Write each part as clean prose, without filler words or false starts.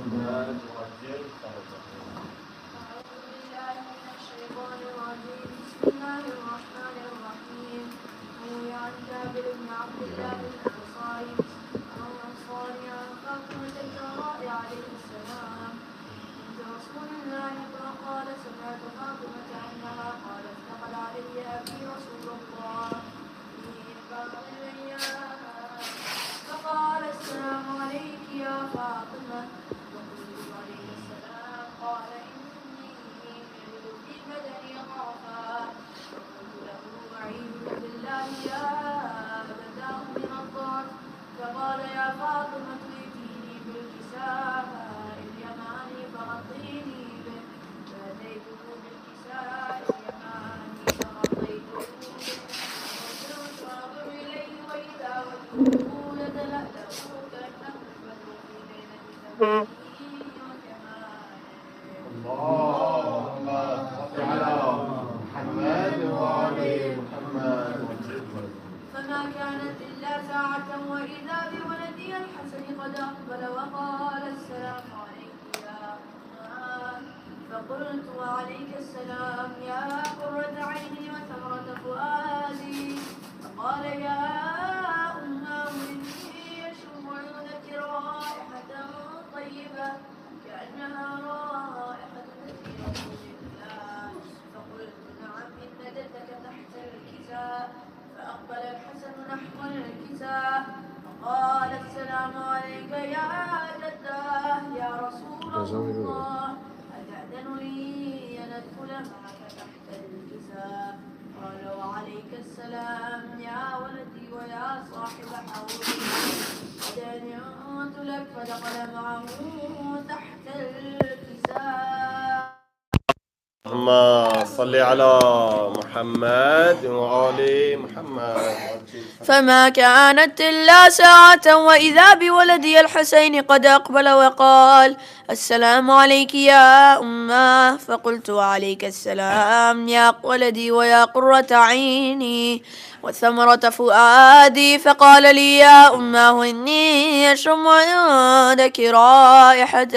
محمد وجل فرجه. أعوذ بالله من الشيطان الرجيم. بسم الله الرحمن الرحيم. روي عن جابر بن عبد الله الأنصاري عن فاطمة الزهراء عليه السلام عند رسول الله فقال سمعت فاطمة أنها قالت دخل علي أبي رسول الله في بعض الأيام فقال السلام عليك يا فاطمة فقلت عليه السلام قال إني أجد في بدني ضعفا فقلت له أعيذك بالله يا أبتاه من الضعف فقال يا فاطمة ائتيني بالكساء اليماني فغطيني به فأتيته بالكساء اليماني فغطيته به وكنت أنظر إليه وإذا وجهه يتلألأ كأنه البدر في ليلة تمامه وكماله. اللهم صل على محمد وآل محمد وجل فرجه. فما كانت إلا ساعة وإذا بولدي الحسن قد أقبل وقال السلام عليك يا أمه فقلت وعليك السلام يا قرة عيني وثمرة فؤادي فقال يا أمه إني أشم عندك رائحة طيبة كأنها رائحة نبي رسول الله فقلت نعم إن جدك تحت الكساء فأقبل الحسن نحو الكساء فقال السلام عليك يا جداه يا رسول الله أتأذن لي أن أدخل معك تحت الكساء قال وعليك السلام يا ولدي ويا صاحب حولي قد أذنت لك فدخل معه تحت الكساء. اللهم صل على محمد وآل محمد. فما كانت إلا ساعة وإذا بولدي الحسين قد أقبل وقال السلام عليك يا أمه فقلت وعليك السلام يا ولدي ويا قرة عيني وثمرة فؤادي فقال لي يا أمه إني أشم عندك رائحة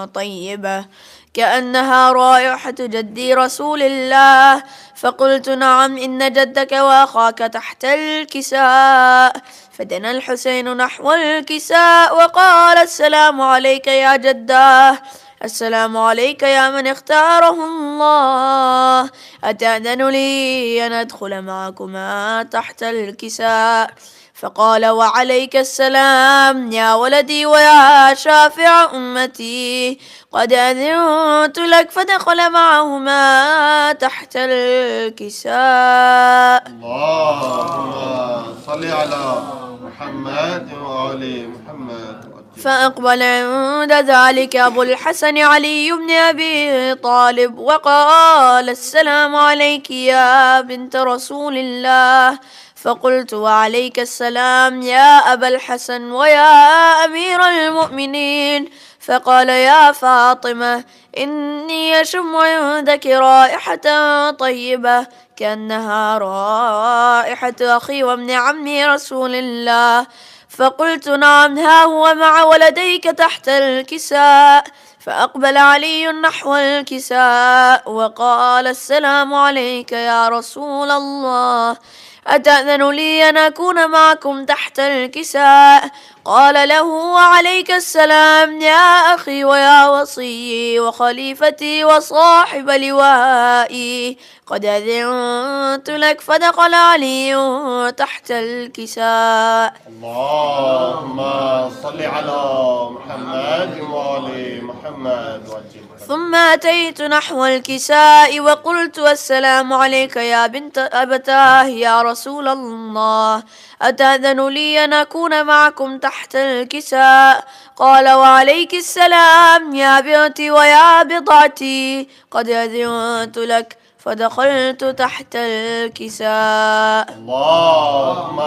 طيبة كأنها رائحة جدي رسول الله فقلت نعم إن جدك وأخاك تحت الكساء فدنا الحسين نحو الكساء وقال السلام عليك يا جداه السلام عليك يا من اختاره الله أتأذن لي أن أدخل معكما تحت الكساء فقال وعليك السلام يا ولدي ويا شافع أمتي قد أذنت لك فدخل معهما تحت الكساء. اللهم صل على محمد وآل محمد. فأقبل عند ذلك أبو الحسن علي بن أبي طالب وقال السلام عليك يا بنت رسول الله فقلت وعليك السلام يا أبا الحسن ويا أمير المؤمنين فقال يا فاطمة إني أشم عندك رائحة طيبة كأنها رائحة أخي وابن عمي رسول الله فقلت نعم ها هو مع ولديك تحت الكساء فأقبل علي نحو الكساء وقال السلام عليك يا رسول الله أتأذن لي أن أكون معكم تحت الكساء قال له وعليك السلام يا أخي ويا وصيي وخليفتي وصاحب لوائي قد أذنت لك فدخل علي تحت الكساء. اللهم صل على محمد وآل محمد. ثم أتيت نحو الكساء وقلت السلام عليك يا بنت أبتاه يا رسول الله أتأذن لي أن أكون معكم تحت الكساء قال وعليك السلام يا بنتي ويا بضعتي قد أذنت لك فدخلت تحت الكساء. اللهم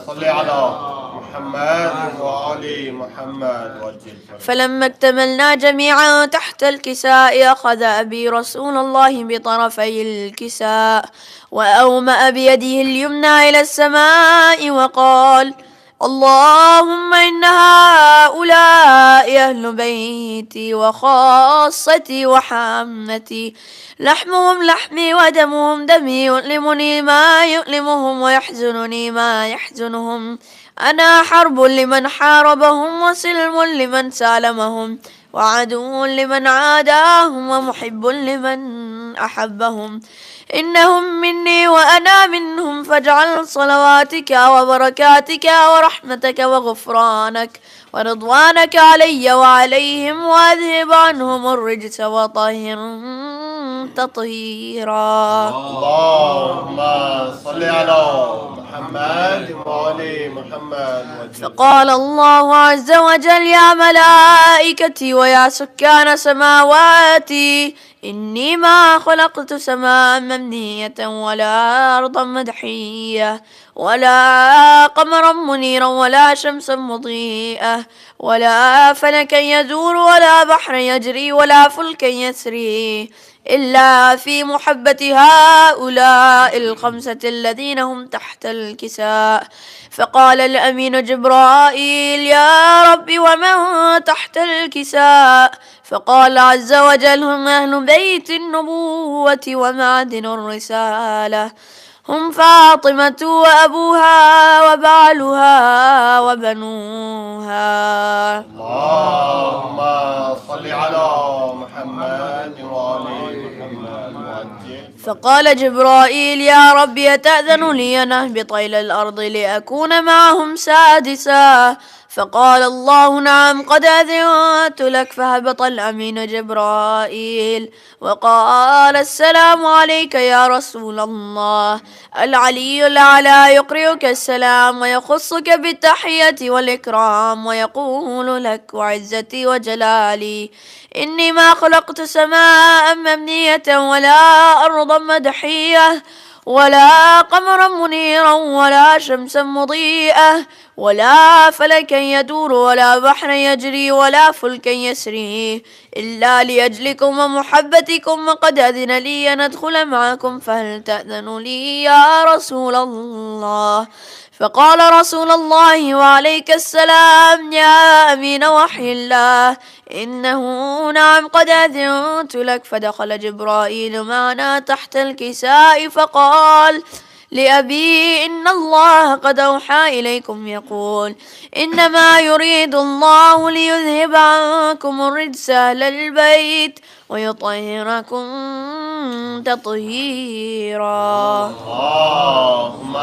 صل على محمد وآل محمد. فلما اكتملنا جميعا تحت الكساء أخذ أبي رسول الله بطرفي الكساء وأومأ بيده اليمنى إلى السماء وقال اللهم إن هؤلاء أهل بيتي وخاصتي وحامتي، لحمهم لحمي ودمهم دمي، يؤلمني ما يؤلمهم ويحزنني ما يحزنهم. أنا حرب لمن حاربهم وسلم لمن سالمهم، وعدو لمن عاداهم ومحب لمن أحبهم. إنهم مني وأنا منهم، فاجعل صلواتك وبركاتك ورحمتك وغفرانك ورضوانك علي وعليهم، وأذهب عنهم الرجس وطهرهم تطهيرا. اللهم صل على محمد وآل محمد. فقال الله عز وجل: يا ملائكتي ويا سكان سماواتي، إني ما خلقت سماء مبنية ولا أرضا مدحية ولا قمرا منيرا ولا شمسا مضيئة ولا فلكا يدور ولا بحرا يجري ولا فلكا يسري إلا في محبة هؤلاء الخمسة الذين هم تحت الكساء. فقال الأمين جبرائيل: يا رب ومن تحت الكساء؟ فقال عز وجل: هم أهل بيت النبوة ومعدن الرسالة، هم فاطمة وأبوها وبعلها وبنوها. اللهم صل على محمد وآل محمد. فقال جبرائيل: يا رب أتأذن لي أن أهبط إلى الأرض لأكون معهم سادسا؟ فقال الله: نعم قد أذنت لك. فهبط الأمين جبرائيل وقال: السلام عليك يا رسول الله. العلي الأعلى يقرئك السلام ويخصك بالتحية والإكرام ويقول لك: وعزتي وجلالي إني ما خلقت سماء مبنية ولا أرضا مدحية ولا قمرا منيرا ولا شمسا مضيئة ولا فلكا يدور ولا بحرا يجري ولا فلكا يسري إلا لأجلكم ومحبتكم، وقد أذن لي أن أدخل معكم، فهل تأذن لي يا رسول الله؟ فقال رسول الله: وعليك السلام يا أمين وحي الله، إنه نعم قد أذنت لك. فدخل جبرائيل معنا تحت الكساء فقال لأبي: إن الله قد أوحى إليكم يقول: إنما يريد الله ليذهب عنكم الرجس أهل البيت ويطهركم تطهيرا. اللهم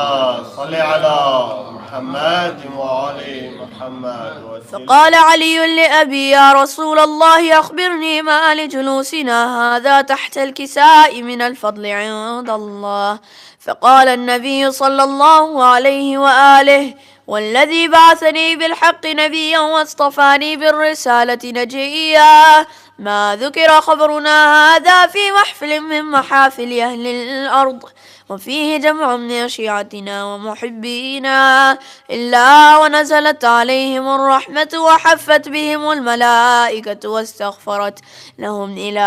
صل على محمد وآل محمد. فقال علي لأبي: يا رسول الله أخبرني ما لجلوسنا هذا تحت الكساء من الفضل عند الله. فقال النبي صلى الله عليه وآله: والذي بعثني بالحق نبيا واصطفاني بالرسالة نجيا، ما ذكر خبرنا هذا في محفل من محافل أهل الأرض وفيه جمع من شيعتنا ومحبينا إلا ونزلت عليهم الرحمة وحفت بهم الملائكة واستغفرت لهم إلى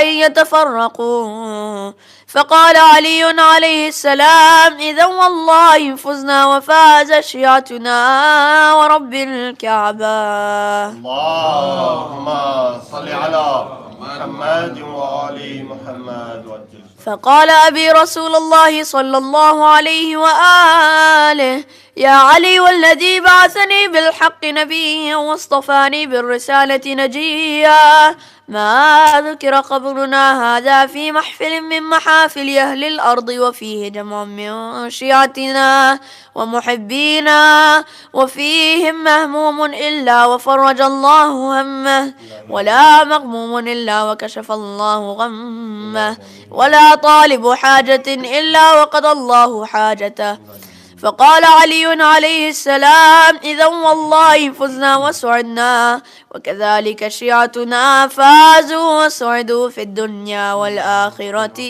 أن يتفرقوا. فقال علي عليه السلام: إذا والله فزنا وفاز شيعتنا ورب الكعبة. اللهم صل على محمد وآل محمد. فقال أبي رسول الله صلى الله عليه وآله: يا علي، والذي بعثني بالحق نبيا واصطفاني بالرسالة نجيا، ما ذكر قبرنا هذا في محفل من محافل أهل الأرض وفيه جمع من شيعتنا ومحبينا وفيهم مهموم إلا وفرج الله همه، ولا مغموم إلا وكشف الله غمه، ولا طالب حاجة إلا وقضى الله حاجته. فقال علي عليه السلام: إذا والله فزنا وسعدنا، وكذلك شيعتنا فازوا وسعدوا في الدنيا والآخرة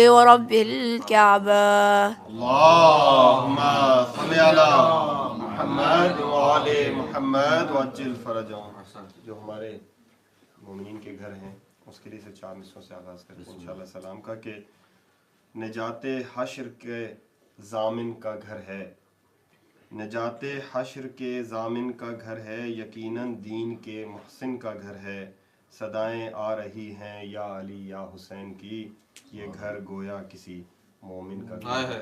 ورب الكعبة. اللهم صل على محمد وآل محمد وعجل فرجهم. جو ہمارے مومنین کے گھر ہیں اس کے لیے سے 4 نصفوں سے آغاز کریں انشاءاللہ سلام کا کہ نجات حشر کے ضامن کا گھر ہے نجات حشر کے ضامن کا گھر ہے، یقیناً دین کے محسن کا گھر ہے، صدائیں آ رہی ہیں یا علی یا حسین کی، یہ گھر گویا کسی مومن کا گھر ہے۔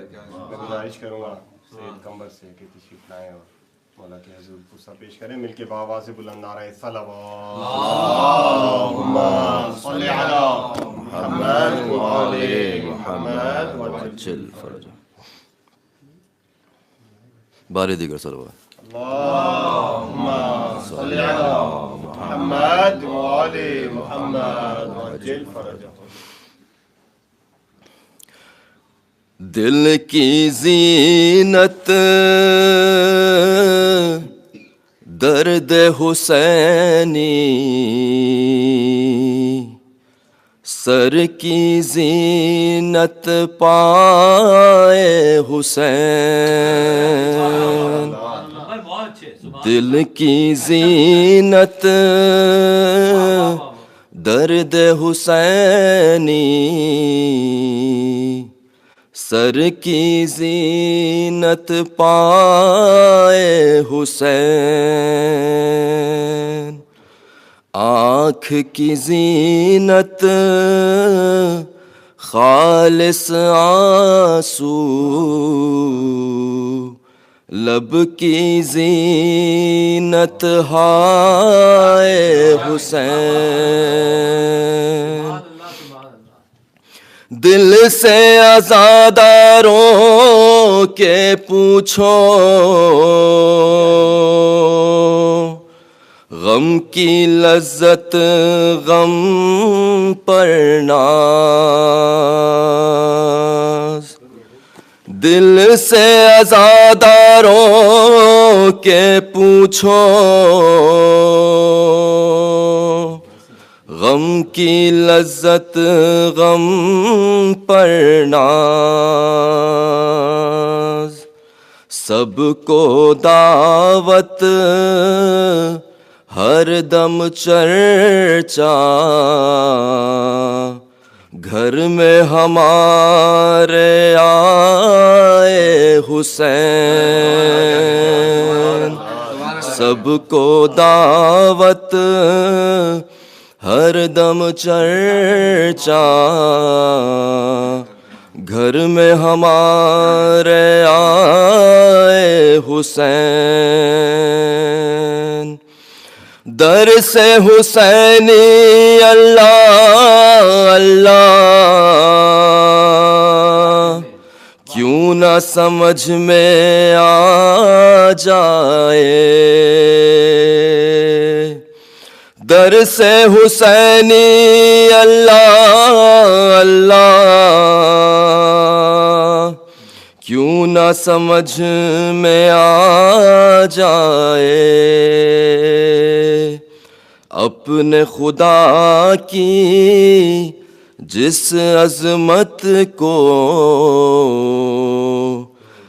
میں گزارش کروں گا سید قمر سے کہ تشریف لائیں اور مولا کے حضور پرسہ پیش کریں، مل کے بآواز بلند نعرہ صلوات اللہم صلی علی محمد وآل محمد وعجل فرجہ۔ بارے دیگر صلوات۔ اللہم صلی علی محمد وآل محمد وعجل فرجہ۔ دل کی زینت درد حسینی، سر کی زینت پائے حسین، دل کی زینت درد حسینی، سر کی زینت پائے حسین، آنکھ کی زینت خالص آنسو، لب کی زینت ہائے حسین، دل سے عزاداروں کے پوچھو، غم کی لذت غم پر ناز، دل سے عزاداروں کے پوچھو، غم کی لذت غم پر ناز، سب کو دعوت ہر دم چرچا، گھر میں ہمارے آئے حسین، سب کو دعوت ہر دم چرچا، گھر میں ہمارے آئے حسین، در سے حسینی اللہ اللہ، کیوں نہ سمجھ میں آ جائے، در سے حسینی اللہ اللہ، کیوں نہ سمجھ میں آ جائے، اپنے خدا کی جس عظمت کو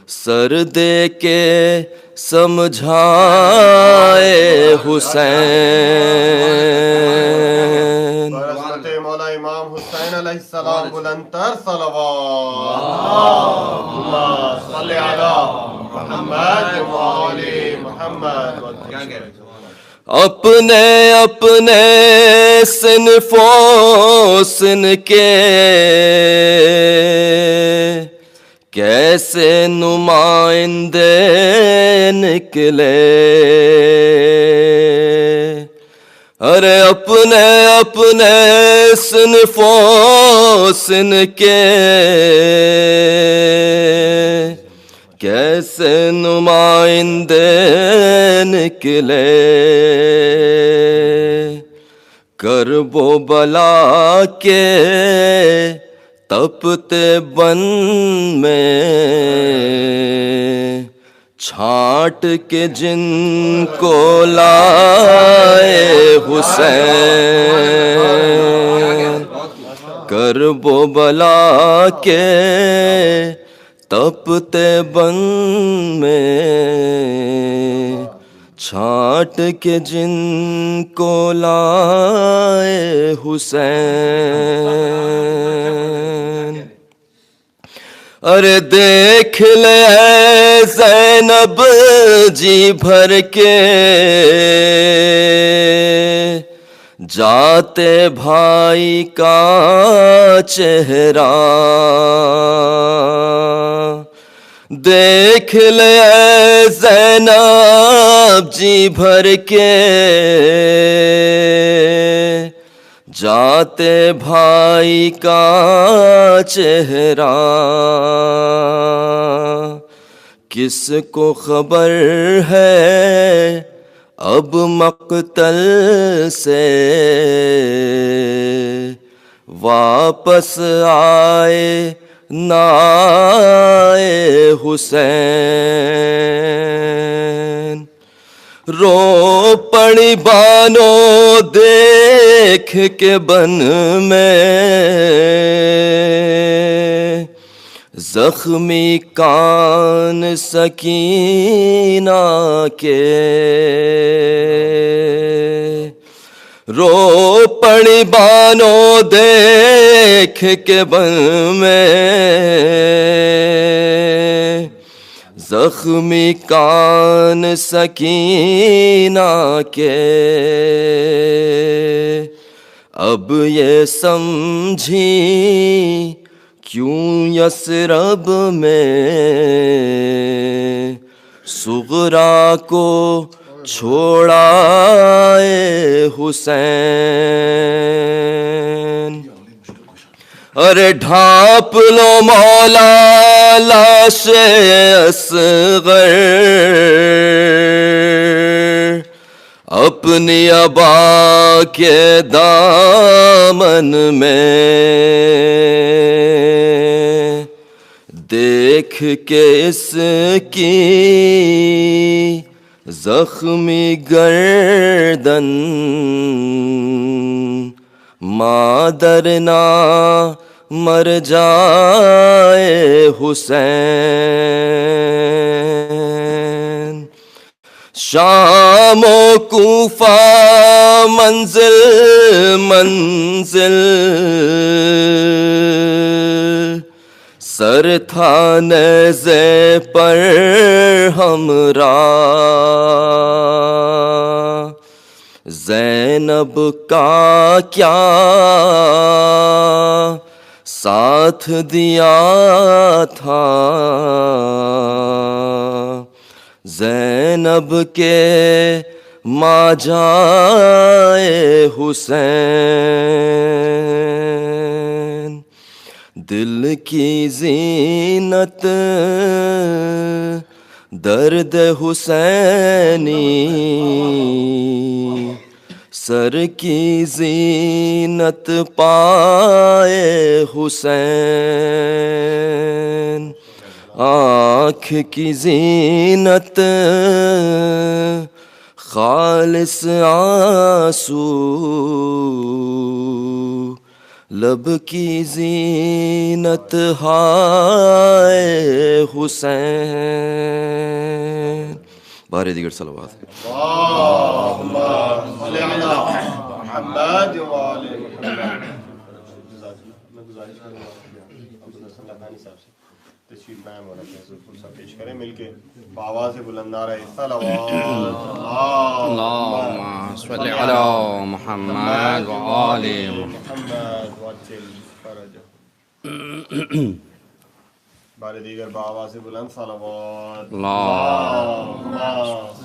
سر دے کے سمجھائے حسین، برحمت مولا امام حسین علیہ السلام بلند تر صلوات اللہم صلی علی محمد وآل محمد۔ اپنے اپنے صنف و سن کے کیسے نمائندے نکلے، ارے اپنے اپنے صنف و سن کے کیسے نمائندے نکلے، کرب و بلا کے تپتے بن میں چھانٹ کے جن کو لائے حسین، کرب و بلا کے تپتے بن میں چھانٹ کے جن کو لائے حسین، ارے دیکھ لے اے زینب جی بھر کے جاتے بھائی کا چہرہ، دیکھ لے اے زینب جی بھر کے جاتے بھائی کا چہرہ، کس کو خبر ہے اب مقتل سے واپس آئے نہ آئے حسین، رو پڑی بانو دیکھ کے بن میں زخمی کان سکینہ کے، رو پڑی بانو دیکھ کے بن میں زخمی کان سکینہ کے، اب یہ سمجھی کیوں یثرب میں صغرا کو چھوڑا اے حسین، ارے ڈھانپ لو مولا لاش اصغر اپنی ابا کے دامن میں، دیکھ کے اس کی زخمی گردن مادر نہ مر جائے حسین، شام و کوفہ منزل منزل سر تھا نیزے پر ہمراہ، زینب کا کیا ساتھ دیا تھا، زینب کے ماں جائے حسین، دل کی زینت درد حسینی، سر کی زینت پائے حسین، آنکھ کی زینت خالص آنسو، لب کی زینت ہائے حسین۔ بارے دیگر صلوات اللہم صلی علی محمد و آل محمد۔ میں گزارش کروں گا عبدالحسن لدھانی صاحب سے تشریف لائیں اور اپنے ذکر سا پیش کریں، مل کے بآواز بلند نعرہ صلوات اللہم صلی علی محمد و آل محمد وعجل فرجہ۔ بار دیگر بآواز بلند صلوات اللہم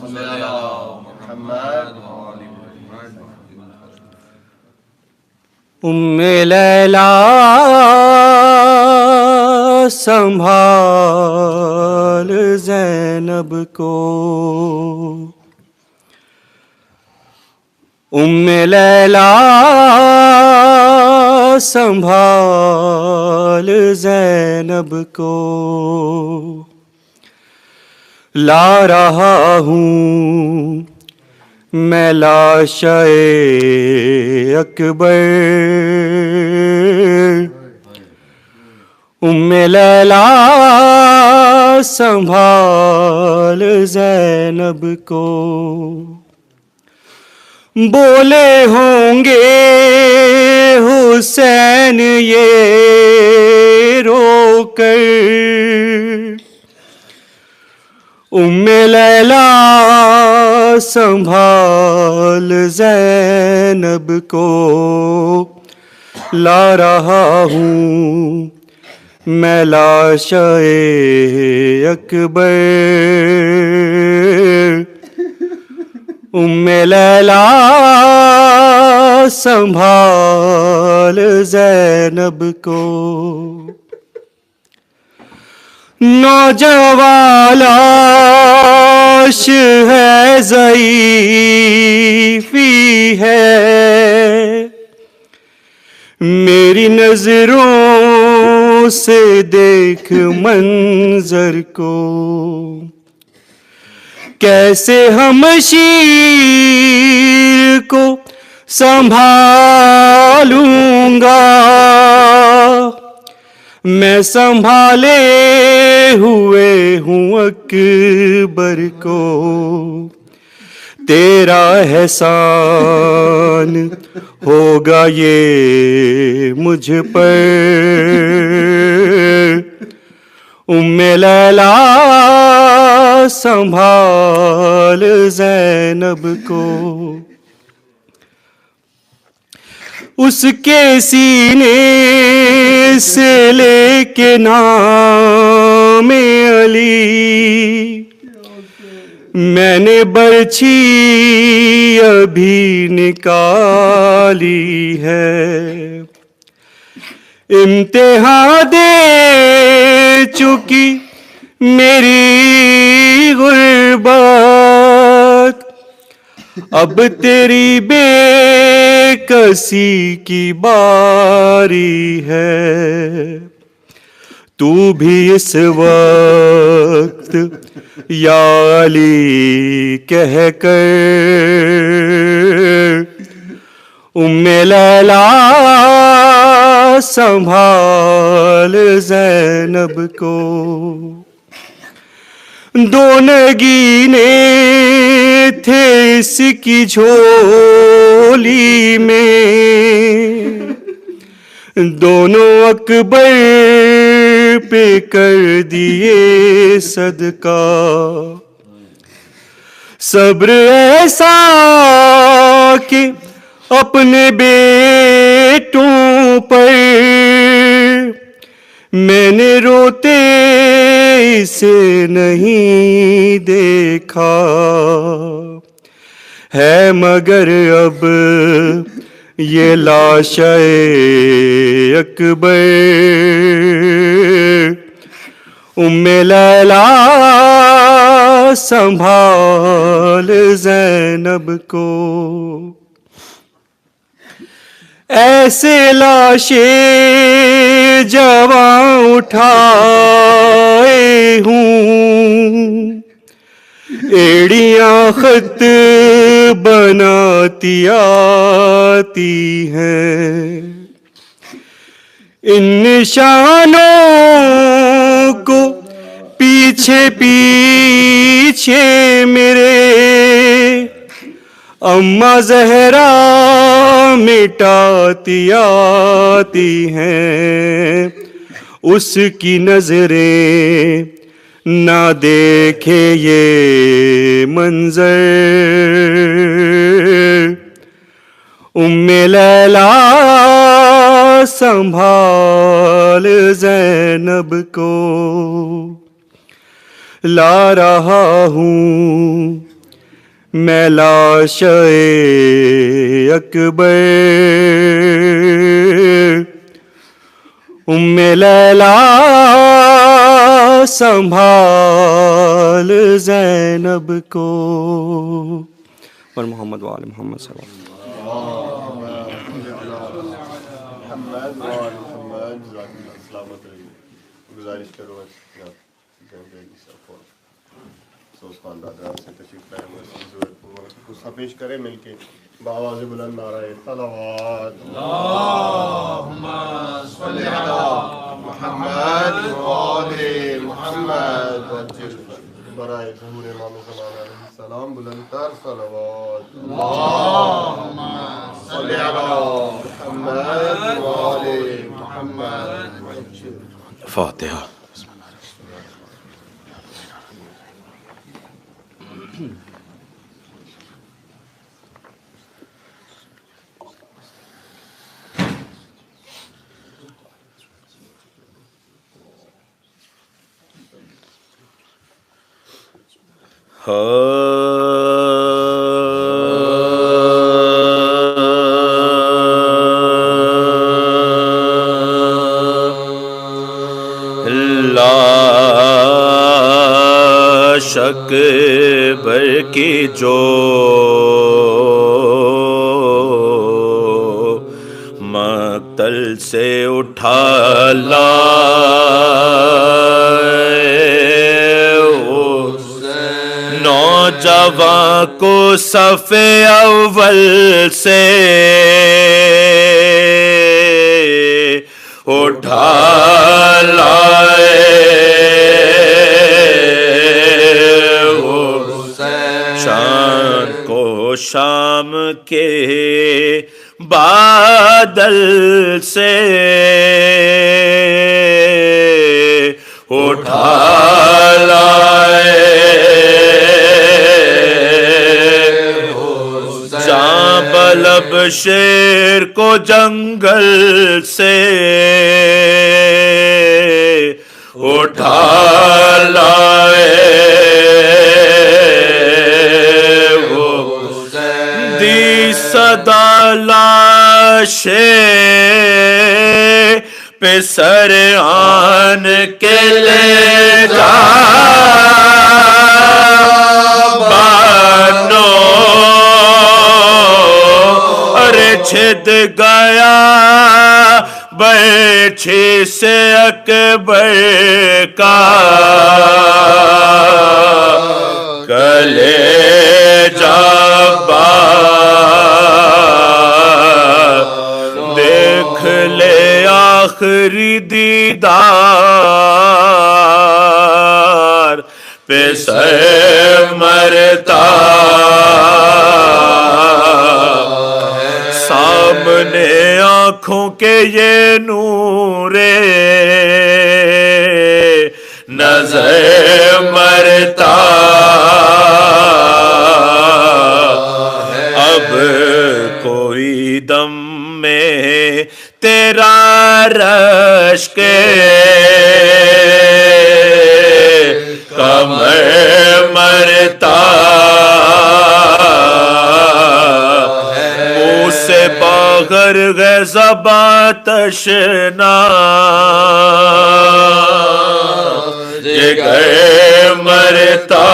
صلی علی محمد و آل محمد۔ ام لیلا سنبھال زینب کو، ام لیلا سنبھال زینب کو، لا رہا ہوں میں لاشِ اکبر، ام لیلا سنبھال زینب کو، بولے ہوں گے حسین یہ رو کر، ام لیلا سنبھال زینب کو، لا رہا ہوں میں لاشِ اکبر، ام لیلا سنبھال زینب کو، نوجوان لاش ہے ضعیفی ہے، میری نظروں سے دیکھ منظر کو، کیسے ہم شیر کو سنبھالوں گا، میں سنبھالے ہوئے ہوں اکبر کو، تیرا احسان ہوگا یہ مجھ پر، ام لیلا سنبھال زینب کو، اس کے سینے سے لے کے نام علی میں نے برچھی ابھی نکالی ہے، امتحان دے چکی میری غربت، اب تیری بے کسی کی باری ہے، تو بھی اس وقت یا علی کہہ کر ام لیلا سنبھال زینب کو، دو نگینے تھے اس کی جھولی میں، دونوں اکبر پہ کر دیے صدقہ، صبر ایسا کہ اپنے بیٹوں پر میں نے روتے اسے نہیں دیکھا، ہے مگر اب یہ لاشِ اکبر، ام لیلا سنبھال زینب کو، ایسے لاشیں جواں اٹھائے ہوں، ایڑیاں خط بناتی آتی ہیں، ان نشانوں کو پیچھے پیچھے میرے اماں زہرا مٹاتی آتی ہیں، اس کی نظریں نہ دیکھے یہ منظر، ام لیلا سنبھال زینب کو، لا رہا ہوں میں لاشِ اکبر، ام لیلا سنبھال زینب کو، اور محمد وآل محمد صلی اللہ علیہ وسلم۔ گزارش کرو خاندان سے تشریف لائے غصہ پیش کریں مل کے بآواز بلند نعرہ صلوات، اللہم صلی علی محمد وآل محمد برائے ظہور امام زمان علیہ السلام بلند تر صلوات، اللہم الفاتحہ. لا شک بر کی جو مقتل سے اٹھا نوجوان کو صف اول سے اٹھا لائے شام کو شام کے بادل سے اٹھا لائے جہاں بلب شیر کو جنگل سے اٹھا لائے دی صدا لاشے پہ سر آن کے لے جا بانو ارے چھد گیا بیچھی سے اکبر کا کلیجہ دیکھ لے آخری دیدار پہ سر مرتا سامنے آنکھوں کے یہ نورے نظر مرتا اب کوئی دم میں تیرا رشک کمر مرتا منہ سے باہر گئے زباں تشنا جگر مرتا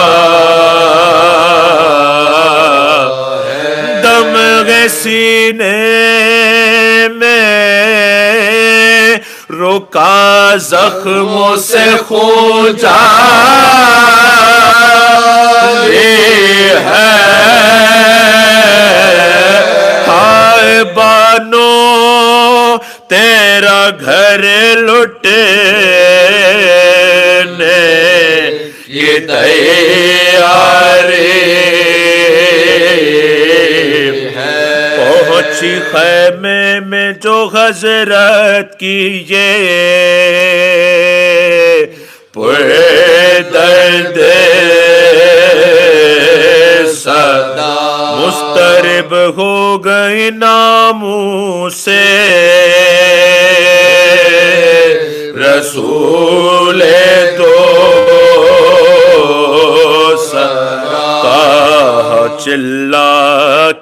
دم گئے سینے میں رکا زخموں سے خون جاری ہے ہائے بانو تیرا گھر لٹنے یہ تیاری پہنچی خیمے میں جو حضرت کی یہ پر درد صدا مسترب ہو گئی ناموں سے رسول دو کہا چلا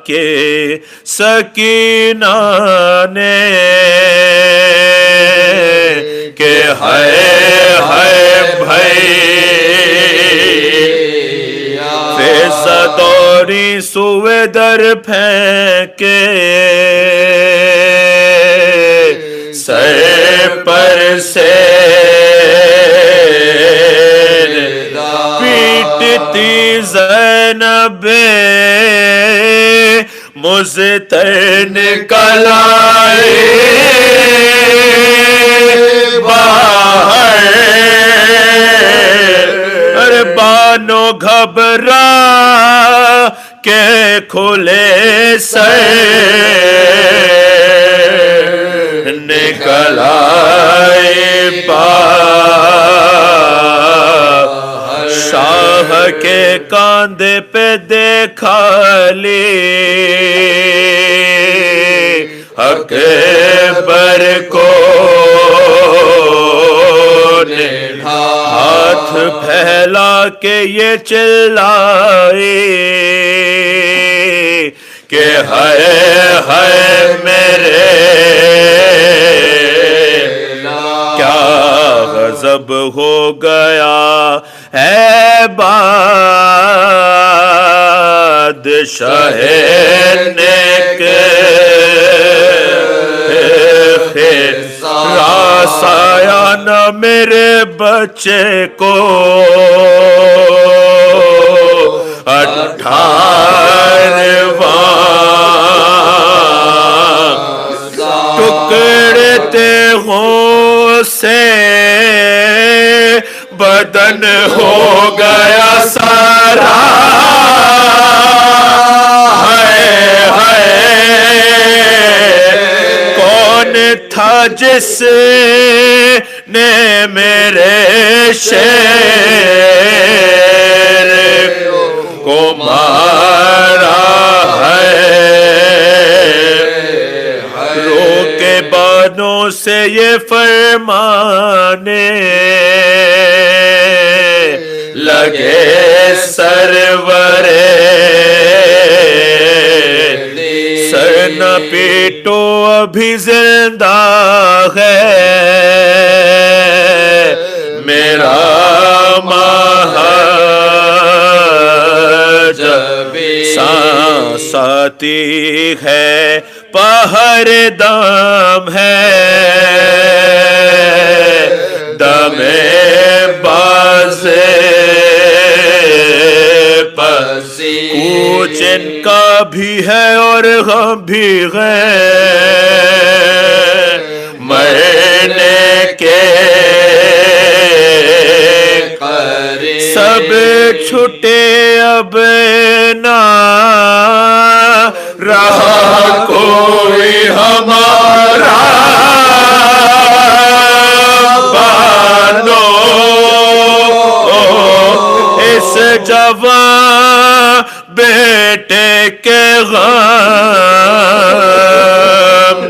کے سکینہ نے کہ ہے بھائی فیضا دوری سوئے در پھینکے سر پر سے پیٹتی زینب مزتر نکل آئی باہر ارے بانو گھبرا کے کھلے سر نکل آئی باہر چاند پہ دیکھا لی اکبر کو نے ہاتھ پھیلا کے یہ چلائے کہ ہے میرے کیا غضب ہو گیا ہے بادشاہ نیک راس آیا نہ میرے بچے کو 18 ٹکڑے تے ہوں سے بدن ہو گیا سارا کون تھا جس نے میرے شیر کو مارا ہے رو کے بانوں سے یہ فرمانے لگے سرورے سر نہ پیٹو ابھی زندہ ہے میرا ساتھی ہے پہر دم ہے دم باز کوچ ان کا بھی ہے اور ہم بھی ہیں مرنے کے سب چھٹے اب نہ رہا کوئی ہمارا بانو اس جوان بیٹے کے غم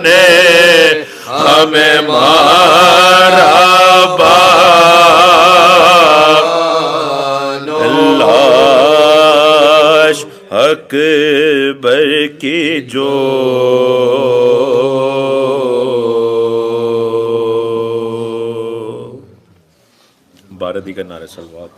نے ہمیں مارا لاش اکبر کی جو بارہ کا نعرہ صلوات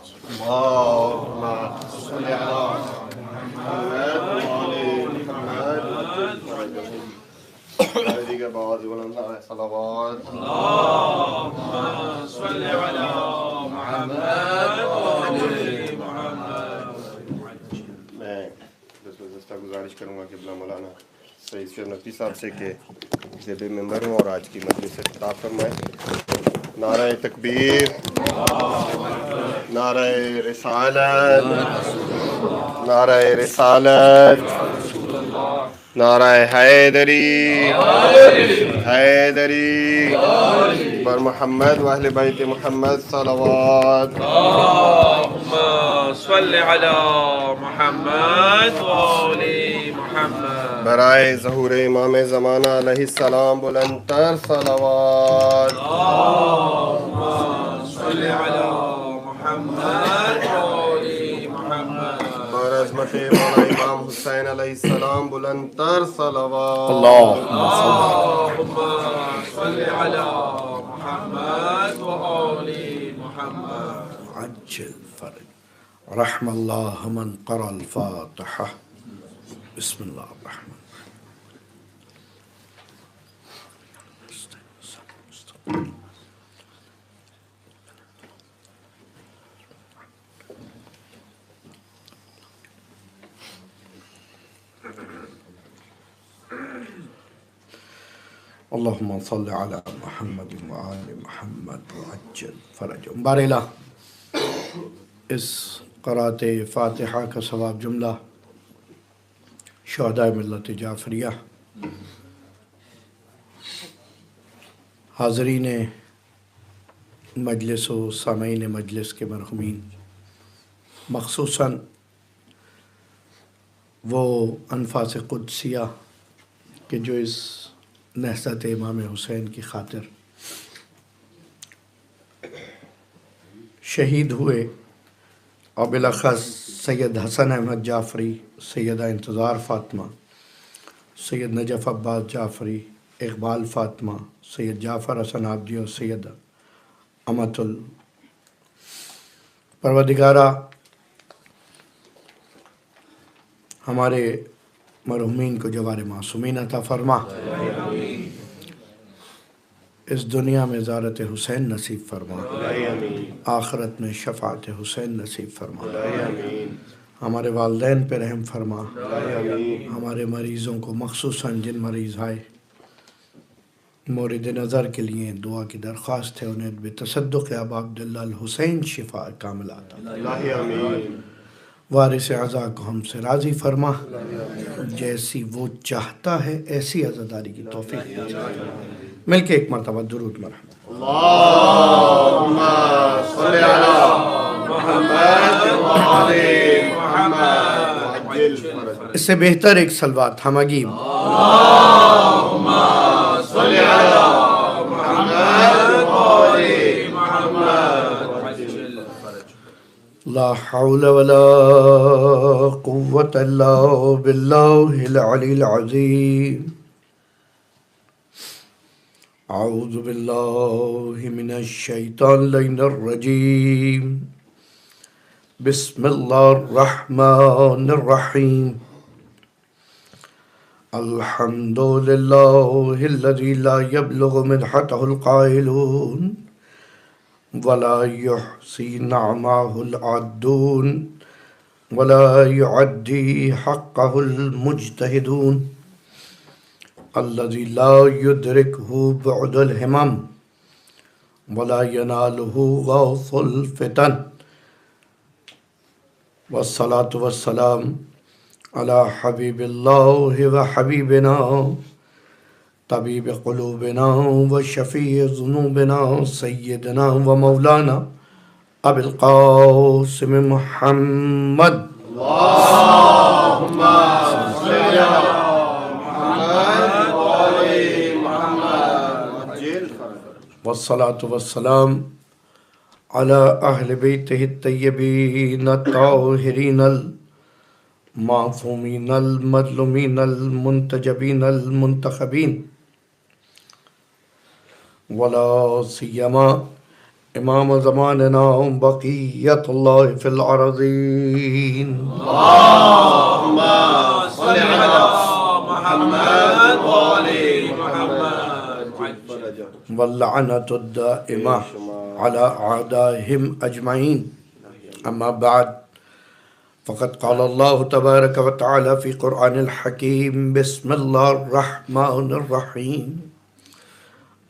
میں گزارش کروں گا کہ مولانا سعید شیر نقوی صاحب سے کہ جب ممبر ہوں اور آج کی مجلس سے خطاب فرمائے. نعرہ تکبیر، نعرہ رسالت، نعرہ رسالت، نعرہ حیدری، حیدری بر محمد و اہل بیت محمد صلوات. صلی علی محمد و آل محمد. برائے ظہور امام زمانہ علیہ السلام بلند تر صلوات. صلی علی محمد و آل محمد. بر عظمت مولا امام حسین علیہ السلام بلند تر صلوات. اللہم صلی علی محمد و آل محمد. عجل فرج رحم اللہ من قرأ الفاتحہ. بسم اللہ الرحمن الرحیم. اللہم صلی علی محمد وآل محمد وعجل فرجهم. بارالہ اس قرأت فاتحہ کا ثواب جملہ شہداء ملت جعفریہ، حاضرین مجلس و سامعین مجلس کے مرحومین، مخصوصاً وہ انفاس قدسیہ کہ جو اس نہضت امام حسین کی خاطر شہید ہوئے، اور بالاخص سید حسن احمد جعفری، سیدہ انتظار فاطمہ، سید نجف عباس جعفری، اقبال فاطمہ، سید جعفر حسن آبدی اور سید امت پروردگارہ ہمارے مرحومین کو جوار معصومین عطا فرما، اس دنیا میں زیارت حسین نصیب فرما، آخرت میں شفاعت حسین نصیب فرما، ہمارے والدین پہ رحم فرما، ہمارے مریضوں کو خصوصاً جن مریض آئے مورد نظر کے لیے دعا کی درخواست ہے، انہیں بتصدق ابا عبداللہ الحسین شفا کاملہ عطا، وارث عزا کو ہم سے راضی فرما، جیسی وہ چاہتا ہے ایسی عزاداری کی توفیق دے۔ مل کے ایک مرتبہ درود مرحبا۔ اللہم صلی علی محمد وعلی محمد وعجل فرجہ۔ اس سے بہتر ایک صلوات ہم اگیم۔ اللہم صلی علی محمد وعلی محمد وعجل فرجہ۔ لا حول ولا قوة الا باللہ العلی العظیم۔ اعوذ باللہ من الشیطان اللعین الرجیم، بسم اللہ الرحمن الرحیم، الحمد للہ الذی لا یبلغ مدحتہ القائلون ولا یحصی نعمہ العادون ولا یعدی حقہ المجتہدون، الذي لا يدركه بعد الهمم ولا يناله غوث الفتن، والصلاة والسلام على حبيب الله وحبيبنا طبيب قلوبنا وشفيع ذنوبنا سيدنا ومولانا أبي القاسم محمد اللہم صلی علی والصلاة والسلام على أهل بيته الطيبين الطاهرين المعصومين المظلومين المنتجبين المنتخبين، ولا سيما إمام زماننا بقية الله في الأرضين۔ اللہم صلی علی محمد وعلی محمد وعجل فرجہ۔ واللعنة الدائمة على أعدائهم أجمعين، أما بعد، فقد قال الله تبارك وتعالى في قرآن الحكيم، بسم الله الرحمن الرحيم،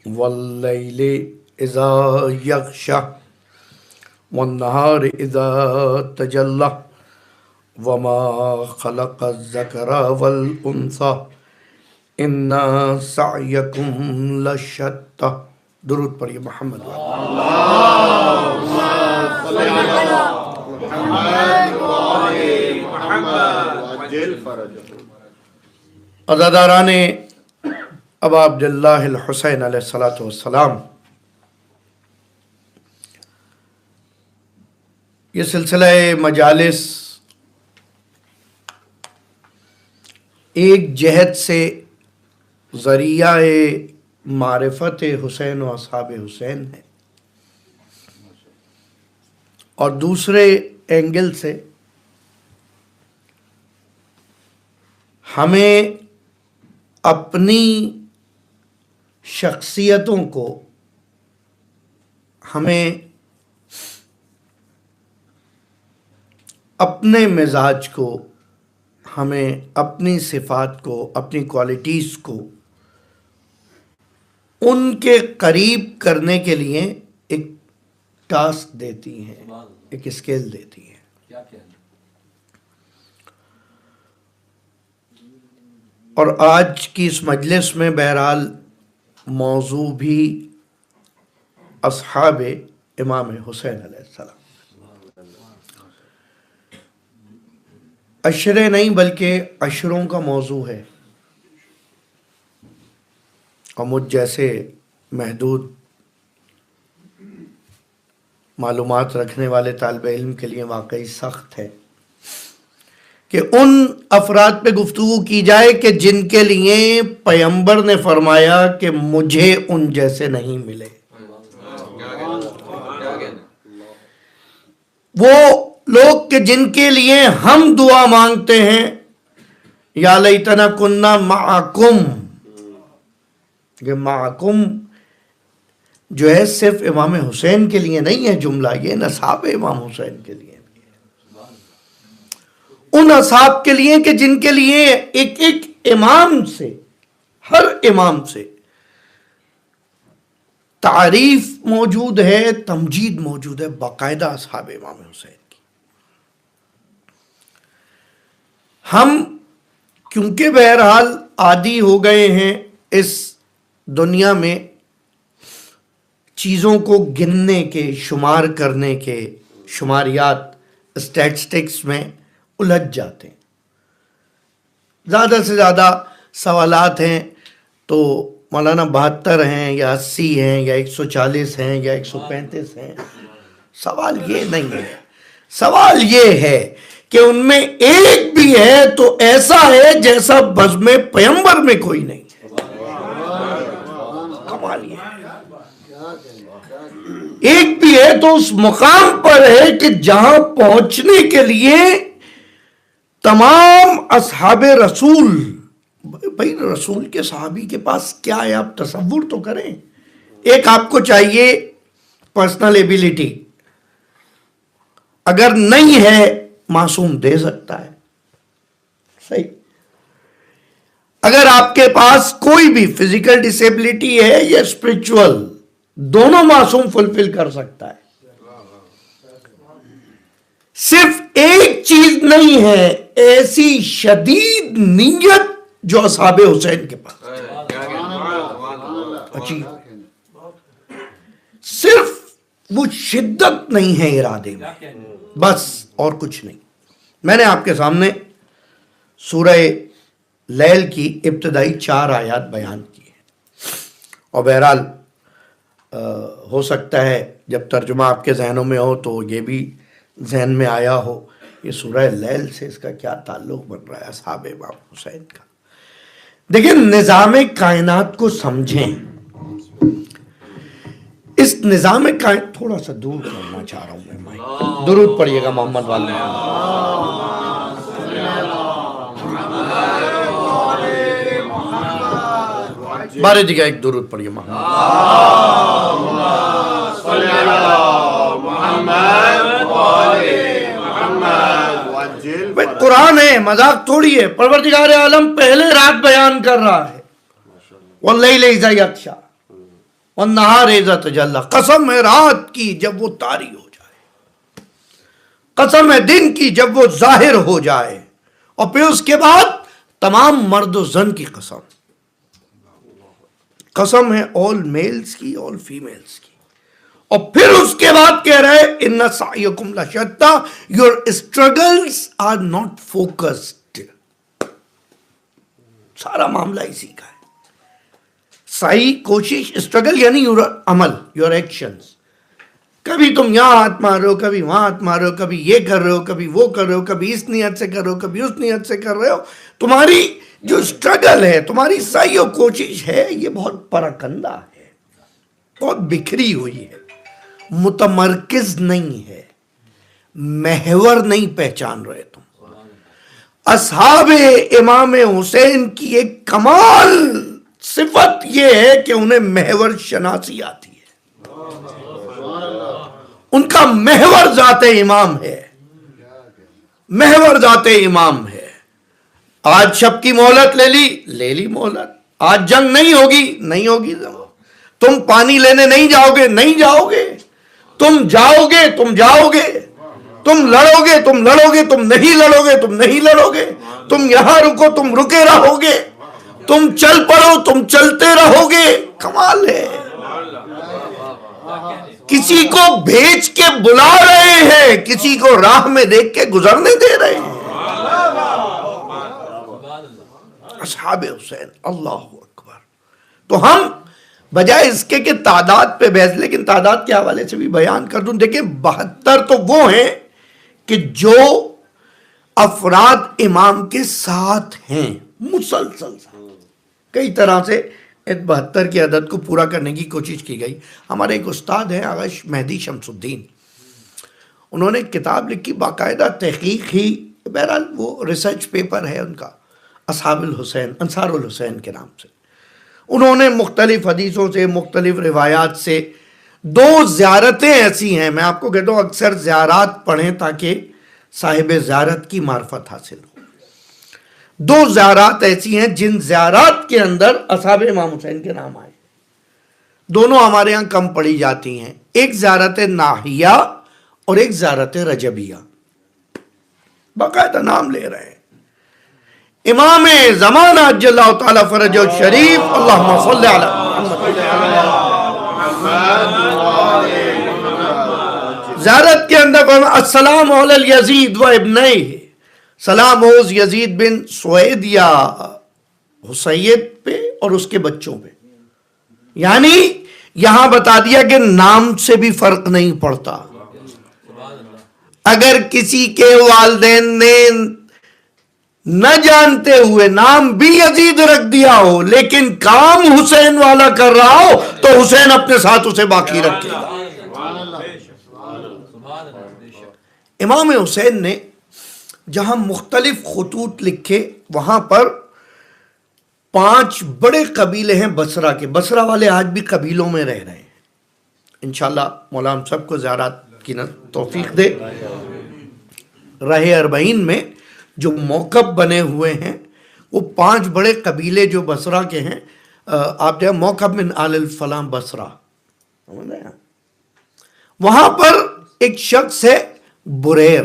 والليل إذا يغشى والنهار إذا تجلى وما خلق الذكر والأنثى إن سعيكم لشتى۔ درود پڑھیے محمد۔ اللہم صلی علی محمد وعلی محمد وعجل فرجہ۔ عزاداران ابا عبداللہ الحسین علیہ السلام، یہ سلسلہ مجالس ایک جہت سے ذریعہ معرفت حسین و اصحاب حسین ہے، اور دوسرے اینگل سے ہمیں اپنی شخصیتوں کو، ہمیں اپنے مزاج کو، ہمیں اپنی صفات کو، اپنی کوالٹیز کو ان کے قریب کرنے کے لیے ایک ٹاسک دیتی ہیں، ایک اسکیل دیتی ہیں۔ اور آج کی اس مجلس میں بہرحال موضوع بھی اصحاب امام حسین علیہ السلام۔ عشرے نہیں بلکہ عشروں کا موضوع ہے، اور مجھ جیسے محدود معلومات رکھنے والے طالب علم کے لیے واقعی سخت ہے کہ ان افراد پہ گفتگو کی جائے کہ جن کے لیے پیغمبر نے فرمایا کہ مجھے ان جیسے نہیں ملے. وہ لوگ کہ جن کے لیے ہم دعا مانگتے ہیں یا لیتنا کننا معکم، یہ معکم جو ہے صرف امام حسین کے لیے نہیں ہے جملہ، یہ نصاب امام حسین کے لیے بھی ہے، ان اصحاب کے لیے کہ جن کے لیے ایک ایک امام سے، ہر امام سے تعریف موجود ہے، تمجید موجود ہے، باقاعدہ اصحاب امام حسین کی. ہم کیونکہ بہرحال عادی ہو گئے ہیں اس دنیا میں چیزوں کو گننے کے، شمار کرنے کے، شماریات اسٹیٹسٹکس میں الجھ جاتے ہیں. زیادہ سے زیادہ سوالات ہیں تو مولانا 72 ہیں یا 80 ہیں یا 140 ہیں یا 135 ہیں. سوال یہ نہیں ہے، سوال یہ ہے کہ ان میں ایک بھی ہے تو ایسا ہے جیسا بزم پیغمبر میں کوئی نہیں ہے. کمال یہ ہے. ایک بھی ہے تو اس مقام پر ہے کہ جہاں پہنچنے کے لیے تمام اصحاب رسول، بھائی رسول کے صحابی کے پاس کیا ہے آپ تصور تو کریں. ایک آپ کو چاہیے پرسنل ایبیلٹی، اگر نہیں ہے معصوم دے سکتا ہے، صحیح. اگر آپ کے پاس کوئی بھی فزیکل ڈسیبلٹی ہے یا اسپرچول، دونوں معصوم فلفل کر سکتا ہے. صرف ایک چیز نہیں ہے، ایسی شدید نیت جو اصحاب حسین کے پاس. صرف وہ شدت نہیں ہے ارادے میں، بس اور کچھ نہیں. میں نے آپ کے سامنے سورہ لیل کی ابتدائی 4 آیات بیان کی ہیں، اور بہرحال ہو سکتا ہے جب ترجمہ آپ کے ذہنوں میں ہو تو یہ بھی ذہن میں آیا ہو یہ سورہ لیل سے اس کا کیا تعلق بن رہا ہے اصحاب امام حسین کا. دیکھیں نظام کائنات کو سمجھیں. اس نظام کائنات تھوڑا سا دور کرنا چاہ رہا ہوں میں مائک. درود پڑھیے گا محمد والے. بارے جگہ ایک درود پڑھیے محمد. قرآن ہے، مذاق تھوڑی ہے. پروردگار عالم پہلے رات بیان کر رہا ہے، واللیل اذا یغشی والنہار اذا تجلی. قسم ہے رات کی جب وہ طاری ہو جائے، قسم ہے دن کی جب وہ ظاہر ہو جائے، اور پھر اس کے بعد تمام مرد و زن کی قسم. قسم ہے آل میلز کی، آل فیمیلز کی. اور پھر اس کے بعد کہہ رہے ان سعیکم لشتیٰ، your struggles are not focused. سارا معاملہ اسی کا ہے. سعی کوشش، اسٹرگل یعنی یور عمل، یور ایکشنز. کبھی تم یہاں ہاتھ مار رہے ہو، کبھی وہاں ہاتھ مار رہے ہو، کبھی یہ کر رہے ہو، کبھی وہ کر رہے ہو، کبھی اس نیت سے کر رہے ہو، کبھی اس نیت سے کر رہے ہو. تمہاری جو اسٹرگل ہے، تمہاری سعی و کوشش ہے، یہ بہت پراکندہ ہے، بہت بکھری ہوئی ہے، متمرکز نہیں ہے، محور نہیں پہچان رہے تم. اصحاب امام حسین کی ایک کمال صفت یہ ہے کہ انہیں محور شناسی آتی ہے. ان کا محور ذات امام ہے، محور ذات امام ہے. آج شب کی مہلت لے لی مہلت. آج جنگ نہیں ہوگی، نہیں ہوگی. تم پانی لینے نہیں جاؤ گے، نہیں جاؤ گے. تم جاؤ گے، تم جاؤ گے. تم لڑو گے، تم لڑو گے. تم نہیں لڑو گے، تم نہیں لڑو گے. تم یہاں رکو، تم رکے رہو گے. تم چل پڑو، تم چلتے رہو گے. کمال ہے. کسی کو بھیج کے بلا رہے ہیں، کسی کو راہ میں دیکھ کے گزرنے دے رہے ہیں. اصحاب حسین، اللہ اکبر. تو ہم بجائے اس کے کہ تعداد پہ بحث، لیکن تعداد کے حوالے سے بھی بیان کر دوں. دیکھیں 72 تو وہ ہیں کہ جو افراد امام کے ساتھ ہیں مسلسل ساتھ. کئی طرح سے 72 کی عدد کو پورا کرنے کی کوشش کی گئی. ہمارے ایک استاد ہیں آغا مہدی شمس الدین، انہوں نے کتاب لکھی، باقاعدہ تحقیق ہی، بہرحال وہ ریسرچ پیپر ہے ان کا، اصحاب الحسین، انصار الحسین کے نام سے. انہوں نے مختلف حدیثوں سے، مختلف روایات سے 2 زیارتیں ایسی ہیں، میں آپ کو کہتا ہوں اکثر زیارات پڑھیں تاکہ صاحب زیارت کی معرفت حاصل ہو. 2 زیارات ایسی ہیں جن زیارات کے اندر اصحاب امام حسین کے نام آئے. دونوں ہمارے ہاں کم پڑھی جاتی ہیں. ایک زیارت ناحیہ اور ایک زیارت رجبیہ. باقاعدہ نام لے رہے ہیں امام زمانہ عجل اللہ تعالی فرجہ الشریف، اللہم صلی علی محمد. زیارت کے اندر السلام علی الیزید و ابنیہ، سلام ہو یزید بن سوید یا حسید پہ اور اس کے بچوں پہ. یعنی یہاں بتا دیا کہ نام سے بھی فرق نہیں پڑتا. اگر کسی کے والدین نے نہ جانتے ہوئے نام بھی یزید رکھ دیا ہو لیکن کام حسین والا کر رہا ہو تو حسین اپنے ساتھ اسے باقی رکھے گا. امام حسین نے جہاں مختلف خطوط لکھے وہاں پر 5 بڑے قبیلے ہیں بصرہ کے. بصرہ والے آج بھی قبیلوں میں رہ رہے ہیں. انشاءاللہ مولا ہم سب کو زیارات کی توفیق دے. راہ 40 میں جو موقف بنے ہوئے ہیں وہ 5 بڑے قبیلے جو بصرہ کے ہیں. آپ جو موقف من آل الفلاں بصرہ، وہاں پر ایک شخص ہے بریر.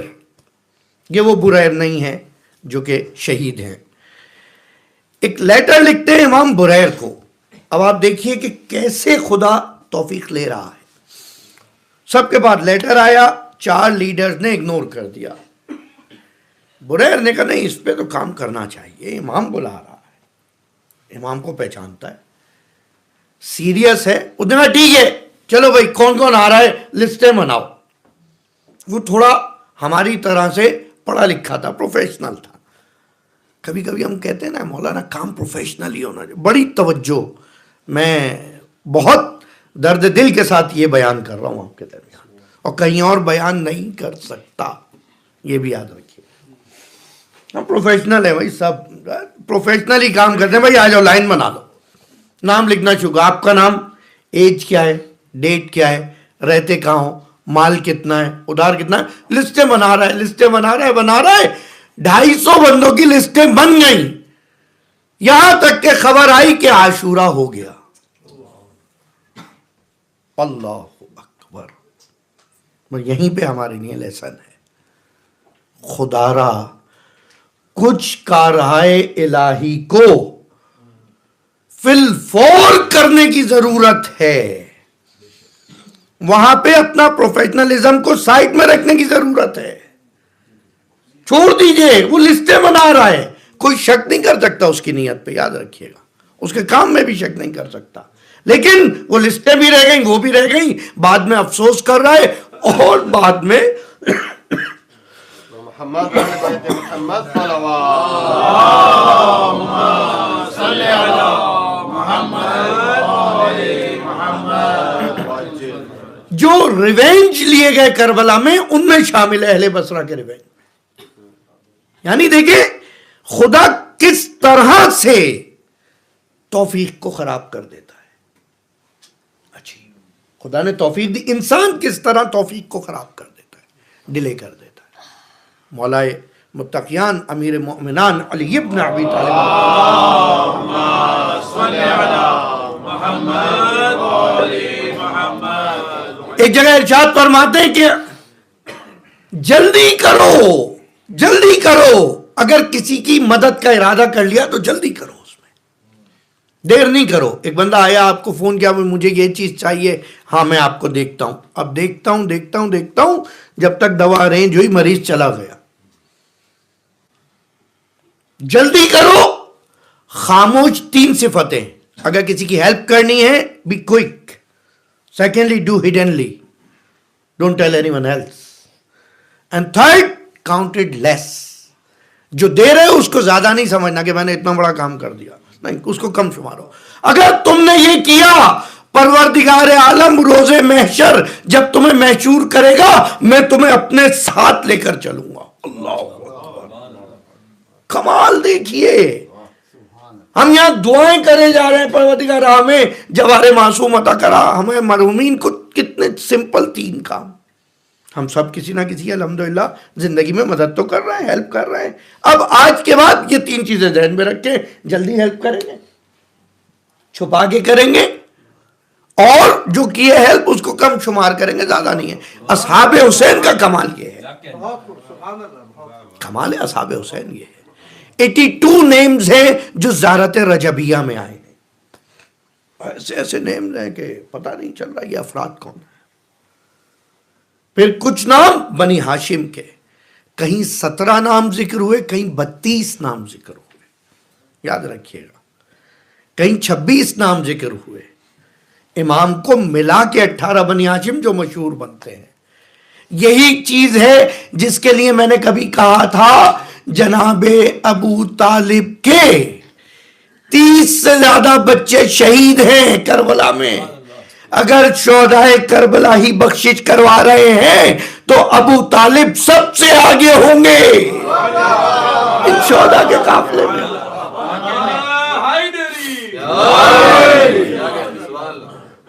یہ وہ بریر نہیں ہے جو کہ شہید ہیں. ایک لیٹر لکھتے ہیں امام بریر کو. اب آپ دیکھیے کہ کیسے خدا توفیق لے رہا ہے. سب کے بعد لیٹر آیا، 4 لیڈرز نے اگنور کر دیا. بریر نے کہا نہیں، اس پہ تو کام کرنا چاہیے، امام بلا رہا ہے، امام کو پہچانتا ہے، سیریس ہے. اس نے کہا ٹھیک ہے چلو بھائی کون کون آ رہا ہے لسٹیں بناؤ. وہ تھوڑا ہماری طرح سے پڑھا لکھا تھا، پروفیشنل تھا. کبھی کبھی ہم کہتے ہیں نا مولانا کام پروفیشنل ہی ہونا چاہیے. بڑی توجہ، میں بہت درد دل کے ساتھ یہ بیان کر رہا ہوں آپ کے درمیان، اور کہیں اور بیان نہیں کر سکتا، یہ بھی یاد رکھیے. ہم پروفیشنل ہیں بھائی، سب پروفیشنل ہی کام کرتے ہیں. بھائی آ جاؤ لائن بنا دو، نام لکھنا شروع. آپ کا نام، ایج کیا ہے، ڈیٹ کیا ہے، رہتے کہاں ہو، مال کتنا ہے، ادھار کتنا ہے. لسٹیں بنا رہا ہے، لسٹیں بنا رہا ہے. 250 بندوں کی لسٹیں بن گئیں. یہاں تک کہ خبر آئی کہ عاشورہ ہو گیا. اللہ اکبر. یہیں پہ ہمارے لیے لیسن ہے. خدا را کچھ کارہائے الہی کو فی الفور کرنے کی ضرورت ہے. وہاں پہ اپنا پروفیشنلزم کو سائٹ میں رکھنے کی ضرورت ہے. چھوڑ دیجئے، وہ لسٹیں بنا رہا ہے، کوئی شک نہیں کر سکتا اس کی نیت پہ. یاد رکھیے گا، اس کے کام میں بھی شک نہیں کر سکتا. لیکن وہ لسٹیں بھی رہ گئیں، وہ بھی رہ گئیں، بعد میں افسوس کر رہا ہے. اور بعد میں محمد محمد صلی جو ریونج لیے گئے کربلا میں، ان میں شامل ہے اہل بصرہ کے ریونج. یعنی دیکھیں خدا کس طرح سے توفیق کو خراب کر دیتا ہے. اچھی خدا نے توفیق دی، انسان کس طرح توفیق کو خراب کر دیتا ہے، ڈیلے کر دیتا ہے. مولائے متقیان امیر مومنان علی ابن ابی طالب ایک جگہ ارشاد فرماتے ہیں کہ جلدی کرو، جلدی کرو. اگر کسی کی مدد کا ارادہ کر لیا تو جلدی کرو، اس میں دیر نہیں کرو. ایک بندہ آیا، آپ کو فون کیا مجھے یہ چیز چاہیے، ہاں میں آپ کو دیکھتا ہوں. اب دیکھتا ہوں جب تک دوا ارینج ہوئی مریض چلا گیا. جلدی کرو، خاموش 3 صفتیں. اگر کسی کی ہیلپ کرنی ہے be quick. Secondly do hiddenly, don't tell anyone else. And third count it less. جو دے رہے اس کو زیادہ نہیں سمجھنا کہ میں نے اتنا بڑا کام کر دیا, نہیں, اس کو کم شمارو. اگر تم نے یہ کیا, پروردگار عالم روز محشر جب تمہیں محشور کرے گا میں تمہیں اپنے ساتھ لے کر چلوں گا. اللہ کمال دیکھیے. ہم یہاں دعائیں کرے جا رہے ہیں, پروردگار ہمیں جوہر معصوم عطا کرا, ہمیں مرحومین کو. کتنے سمپل 3 کام. ہم سب کسی نہ کسی الحمدللہ زندگی میں مدد تو کر رہے ہیں, ہیلپ کر رہے ہیں. اب آج کے بعد یہ 3 چیزیں ذہن میں رکھیں, جلدی ہیلپ کریں گے, چھپا کے کریں گے, اور جو کیے ہیلپ اس کو کم شمار کریں گے, زیادہ نہیں ہے. اصحاب حسین کا کمال یہ ہے, کمال اصحاب حسین یہ ہے. 82 نیمز ہیں جو زیارت رجبیہ میں آئے ہیں. ایسے ایسے نیمز ہیں کہ پتہ نہیں چل رہا یہ افراد کون ہے. پھر کچھ نام بنی ہاشم کے, کہیں 17 نام ذکر ہوئے, کہیں 32 نام ذکر ہوئے, یاد رکھیے گا. کہیں 26 نام ذکر ہوئے. امام کو ملا کے 18 بنی ہاشم جو مشہور بنتے ہیں. یہی چیز ہے جس کے لیے میں نے کبھی کہا تھا جناب ابو طالب کے 30 سے زیادہ بچے شہید ہیں کربلا میں. اگر شہدائے کربلا ہی بخشش کروا رہے ہیں تو ابو طالب سب سے آگے ہوں گے ان شہداء کے قافلے میں.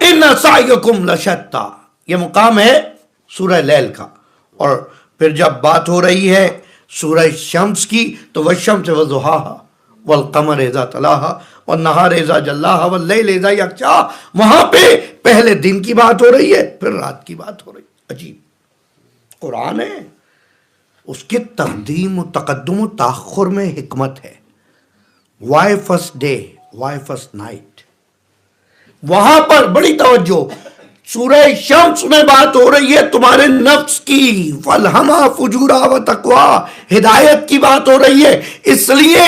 ان سعیکم لشتی, یہ مقام ہے سورہ لیل کا. اور پھر جب بات ہو رہی ہے سورہ شمس کی تو والشمس وضحاہا والقمر اذا تلاہا والنہار اذا جلاہا واللیل اذا یغشاہا, وہاں پہ پہلے دن کی بات ہو رہی ہے, پھر رات کی بات ہو رہی ہے. عجیب قرآن ہے, اس کے تقدیم و تقدم و تاخر میں حکمت ہے. Why first day, why first night, وہاں پر بڑی توجہ. سورہ شمس میں بات ہو رہی ہے تمہارے نفس کی, فَالْهَمَا فُجُورَهَا وَتَقْوَاهَا, ہدایت کی بات ہو رہی ہے. اس لیے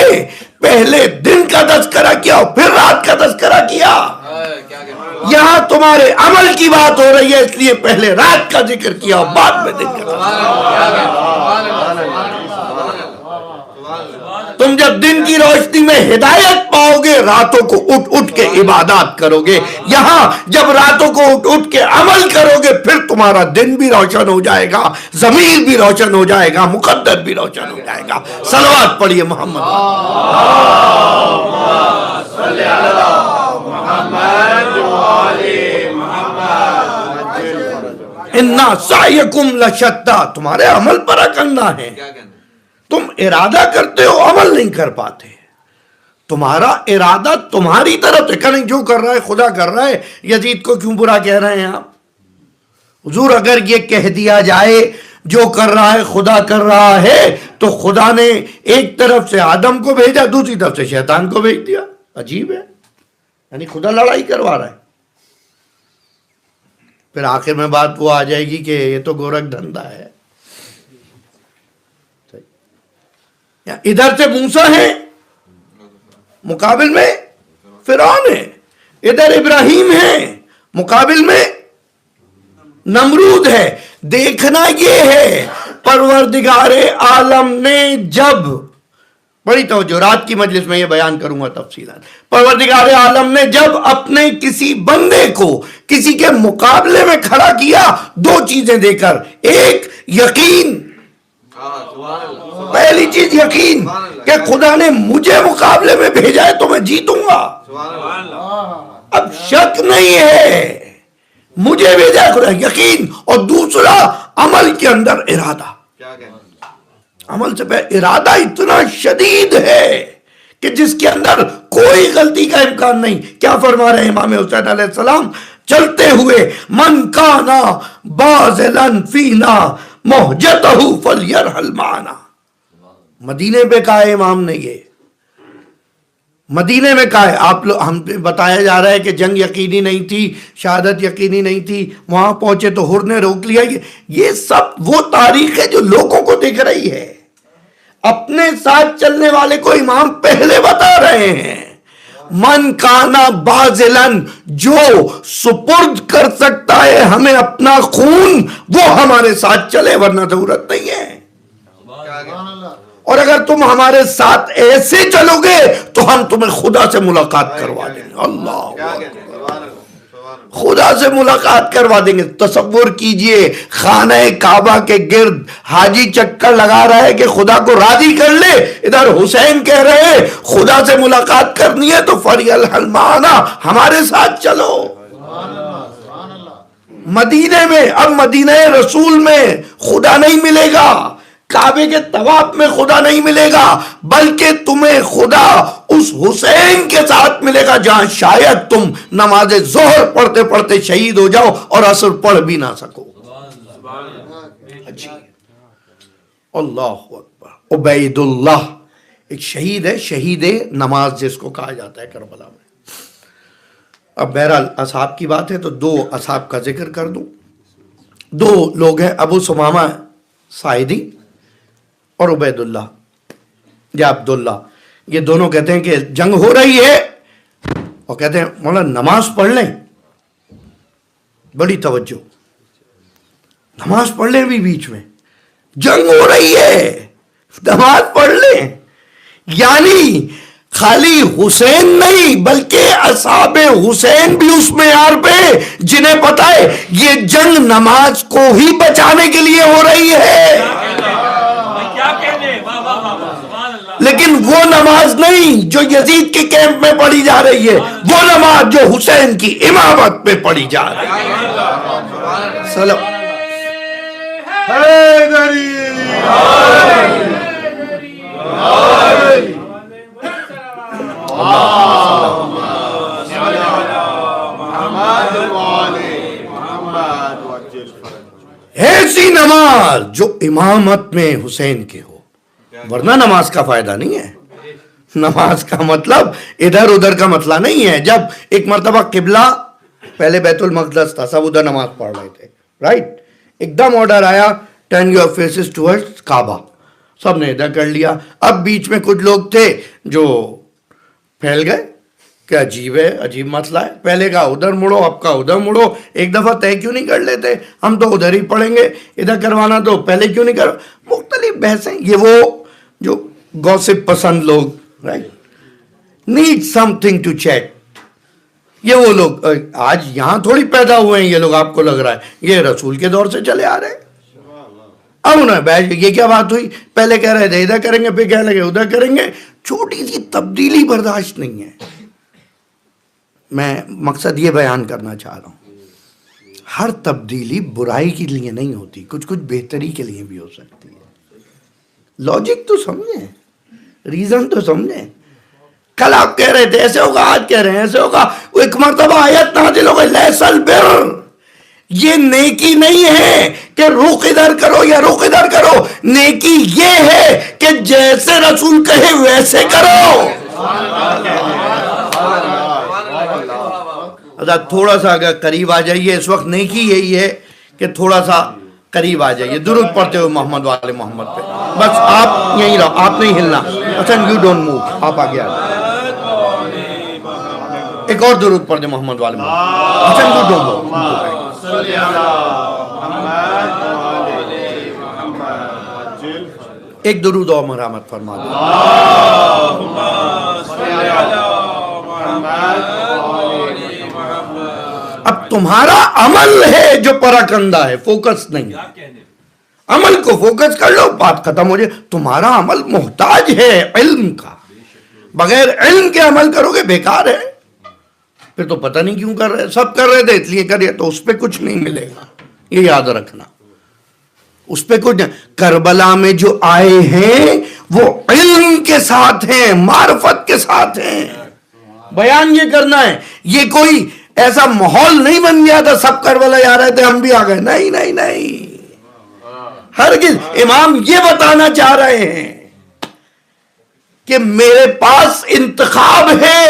پہلے دن کا تذکرہ کیا اور پھر رات کا تذکرہ کیا. یہاں تمہارے عمل کی بات ہو رہی ہے, اس لیے پہلے رات کا ذکر کیا اور بعد میں دن کا تذکرہ. تم جب دن کی روشنی میں ہدایت پاؤ گے راتوں کو اٹھ اٹھ کے عبادات کرو گے. یہاں جب راتوں کو اٹھ اٹھ کے عمل کرو گے پھر تمہارا دن بھی روشن ہو جائے گا, ضمیر بھی روشن ہو جائے گا, مقدر بھی روشن ہو جائے گا. صلوات پڑھیے محمد. اِنَّ سَعْيَكُمْ لَشَتَّىٰ, تمہارے عمل پر کرنا ہے. تم ارادہ کرتے ہو, عمل نہیں کر پاتے. تمہارا ارادہ تمہاری طرف سے, نہیں جو کر رہا ہے خدا کر رہا ہے, یزید کو کیوں برا کہہ رہے ہیں آپ؟ حضور اگر یہ کہہ دیا جائے جو کر رہا ہے خدا کر رہا ہے تو خدا نے ایک طرف سے آدم کو بھیجا, دوسری طرف سے شیطان کو بھیج دیا. عجیب ہے, یعنی خدا لڑائی کروا رہا ہے. پھر آخر میں بات وہ آ جائے گی کہ یہ تو گورکھ دھندا ہے. ادھر سے موسیٰ ہے, مقابل میں فرعون ہے. ادھر ابراہیم ہے, مقابل میں نمرود ہے. دیکھنا یہ ہے پروردگار عالم نے جب, بڑی توجہ, رات کی مجلس میں یہ بیان کروں گا تفصیلاً, پروردگار عالم نے جب اپنے کسی بندے کو کسی کے مقابلے میں کھڑا کیا 2 چیزیں دے کر. ایک یقین, پہلی چیز یقین کہ خدا نے مجھے مقابلے میں بھیجا ہے تو میں جیتوں گا. اب شک نہیں ہے, مجھے بھیجا ہے خدا, یقین. اور دوسرا عمل کے اندر ارادہ. عمل سے پہلے ارادہ اتنا شدید ہے کہ جس کے اندر کوئی غلطی کا امکان نہیں. کیا فرما رہے ہیں امام حسین علیہ السلام چلتے ہوئے, من کانا بازلن فینا محجتہ فلیرحل معنا. مدینے پہ کہا ہے امام نے, یہ مدینے میں کہا ہے. آپ لوگ, ہم بتایا جا رہا ہے کہ جنگ یقینی نہیں تھی, شہادت یقینی نہیں تھی, وہاں پہنچے تو حر نے روک لیا. یہ سب وہ تاریخ ہے جو لوگوں کو دکھ رہی ہے. اپنے ساتھ چلنے والے کو امام پہلے بتا رہے ہیں، من کانا بازلن، جو سپرد کر سکتا ہے ہمیں اپنا خون وہ ہمارے ساتھ چلے، ورنہ ضرورت نہیں ہے۔ اور اگر تم ہمارے ساتھ ایسے چلو گے تو ہم تمہیں خدا سے ملاقات کروا دیں گے۔ اللہ، خدا سے ملاقات کروا دیں گے۔ تصور کیجئے خانہ کعبہ کے گرد حاجی چکر لگا رہا ہے کہ خدا کو راضی کر لے، ادھر حسین کہہ رہے ہیں خدا سے ملاقات کرنی ہے تو فَلْيَلْحَقْ مَعَنَا، ہمارے ساتھ چلو۔ مدینے میں، اب مدینہ رسول میں خدا نہیں ملے گا، کعبے کے طواف میں خدا نہیں ملے گا، بلکہ تمہیں خدا اس حسین کے ساتھ ملے گا جہاں شاید تم نماز ظہر پڑھتے پڑھتے شہید ہو جاؤ اور عصر پڑھ بھی نہ سکو۔ اللہ اکبر۔ عبید اللہ ایک شہید ہے، شہید نماز جس کو کہا جاتا ہے کربلا میں۔ اب بہرحال اصحاب کی بات ہے تو دو اصحاب کا ذکر کر دوں۔ دو لوگ ہیں، ابو ثمامہ ساعدی اور عبید اللہ یا عبداللہ، یہ دونوں کہتے ہیں کہ جنگ ہو رہی ہے اور کہتے ہیں مولانا نماز پڑھ لیں، بڑی توجہ، نماز پڑھ لیں بھی بیچ میں، جنگ ہو رہی ہے نماز پڑھ لیں۔ یعنی خالی حسین نہیں بلکہ اصحاب حسین بھی اس معیار پہ جنہیں پتہ ہے یہ جنگ نماز کو ہی بچانے کے لیے ہو رہی ہے، لیکن وہ نماز نہیں جو یزید کے کیمپ میں پڑھی جا رہی ہے، وہ نماز جو حسین کی امامت پہ پڑھی جا رہی ہے۔ سلام ایسی نماز جو امامت میں حسین کے ہو، ورنہ نماز کا فائدہ نہیں ہے۔ نماز کا مطلب ادھر ادھر کا مسئلہ نہیں ہے۔ جب ایک مرتبہ قبلہ پہلے بیت المقدس تھا، سب ادھر نماز پڑھ رہے تھے، رائٹ، ایک دم آرڈر آیا ٹرن یور فیسز ٹورڈز کعبہ، سب نے ادھر کر لیا۔ اب بیچ میں کچھ لوگ تھے جو پھیل گئے کہ عجیب ہے، عجیب مسئلہ ہے، پہلے کا ادھر مڑو، اب کا ادھر مڑو، ایک دفعہ طے کیوں نہیں کر لیتے ہم تو ادھر ہی پڑھیں گے، ادھر کروانا تو پہلے کیوں نہیں مختلف بحثیں۔ یہ وہ جو گوسپ پسند لوگ، right, need something to chat, یہ وہ لوگ آج یہاں تھوڑی پیدا ہوئے ہیں، یہ لوگ آپ کو لگ رہا ہے یہ رسول کے دور سے چلے آ رہے ہیں۔ اب انہوں نے بیٹھ یہ کیا بات ہوئی، پہلے کہہ رہے تھے ادھر کریں گے، پھر کہنے لگے ادھر کریں گے، چھوٹی سی تبدیلی برداشت نہیں ہے۔ میں مقصد یہ بیان کرنا چاہ رہا ہوں، ہر تبدیلی برائی کے لیے نہیں ہوتی، کچھ بہتری کے لیے بھی ہو سکتی ہے۔ لاجک تو سمجھیں، ریزن تو سمجھیں۔ کل آپ کہہ رہے تھے ایسے ہوگا، آج کہہ رہے ہیں ایسے ہوگا، وہ ایک مرتبہ آیت نازل ہو گئی لیس البر، یہ نیکی نہیں ہے کہ رخ ادھر کرو یا رخ ادھر کرو، نیکی یہ ہے کہ جیسے رسول کہے ویسے کرو۔ تھوڑا سا اگر قریب آ جائیے، اس وقت نیکی یہی ہے کہ تھوڑا سا قریب آ جائیے، درود پڑھتے ہوئے محمد والے محمد پہ، بس آپ یہیں رہو، آپ نہیں ہلنا، اچھا یو ڈونٹ موو، آپ آگے آ جائیں۔ ایک اور درود پڑھ دیں محمد والے محمد، اچھا یو ڈونٹ موو، ایک درود اور مرحمت فرما دیں۔ اب تمہارا عمل ہے جو پراکندہ ہے، فوکس نہیں ہے، عمل کو فوکس کر لو، بات ختم ہو جائے۔ تمہارا عمل محتاج ہے علم کا، بغیر علم کے عمل کرو گے بیکار ہے، پھر تو پتہ نہیں کیوں کر رہے، سب کر رہے تھے اس لیے کریے، تو اس پہ کچھ نہیں ملے گا، یہ یاد رکھنا، اس پہ کچھ نہیں۔ کربلا میں جو آئے ہیں وہ علم کے ساتھ ہیں، معرفت کے ساتھ ہیں، بیان یہ کرنا ہے، یہ کوئی ایسا ماحول نہیں بن گیا تھا سب کربلا آ رہے تھے ہم بھی آ گئے، نہیں نہیں نہیں، ہرگز۔ امام یہ بتانا چاہ رہے ہیں کہ میرے پاس انتخاب ہے،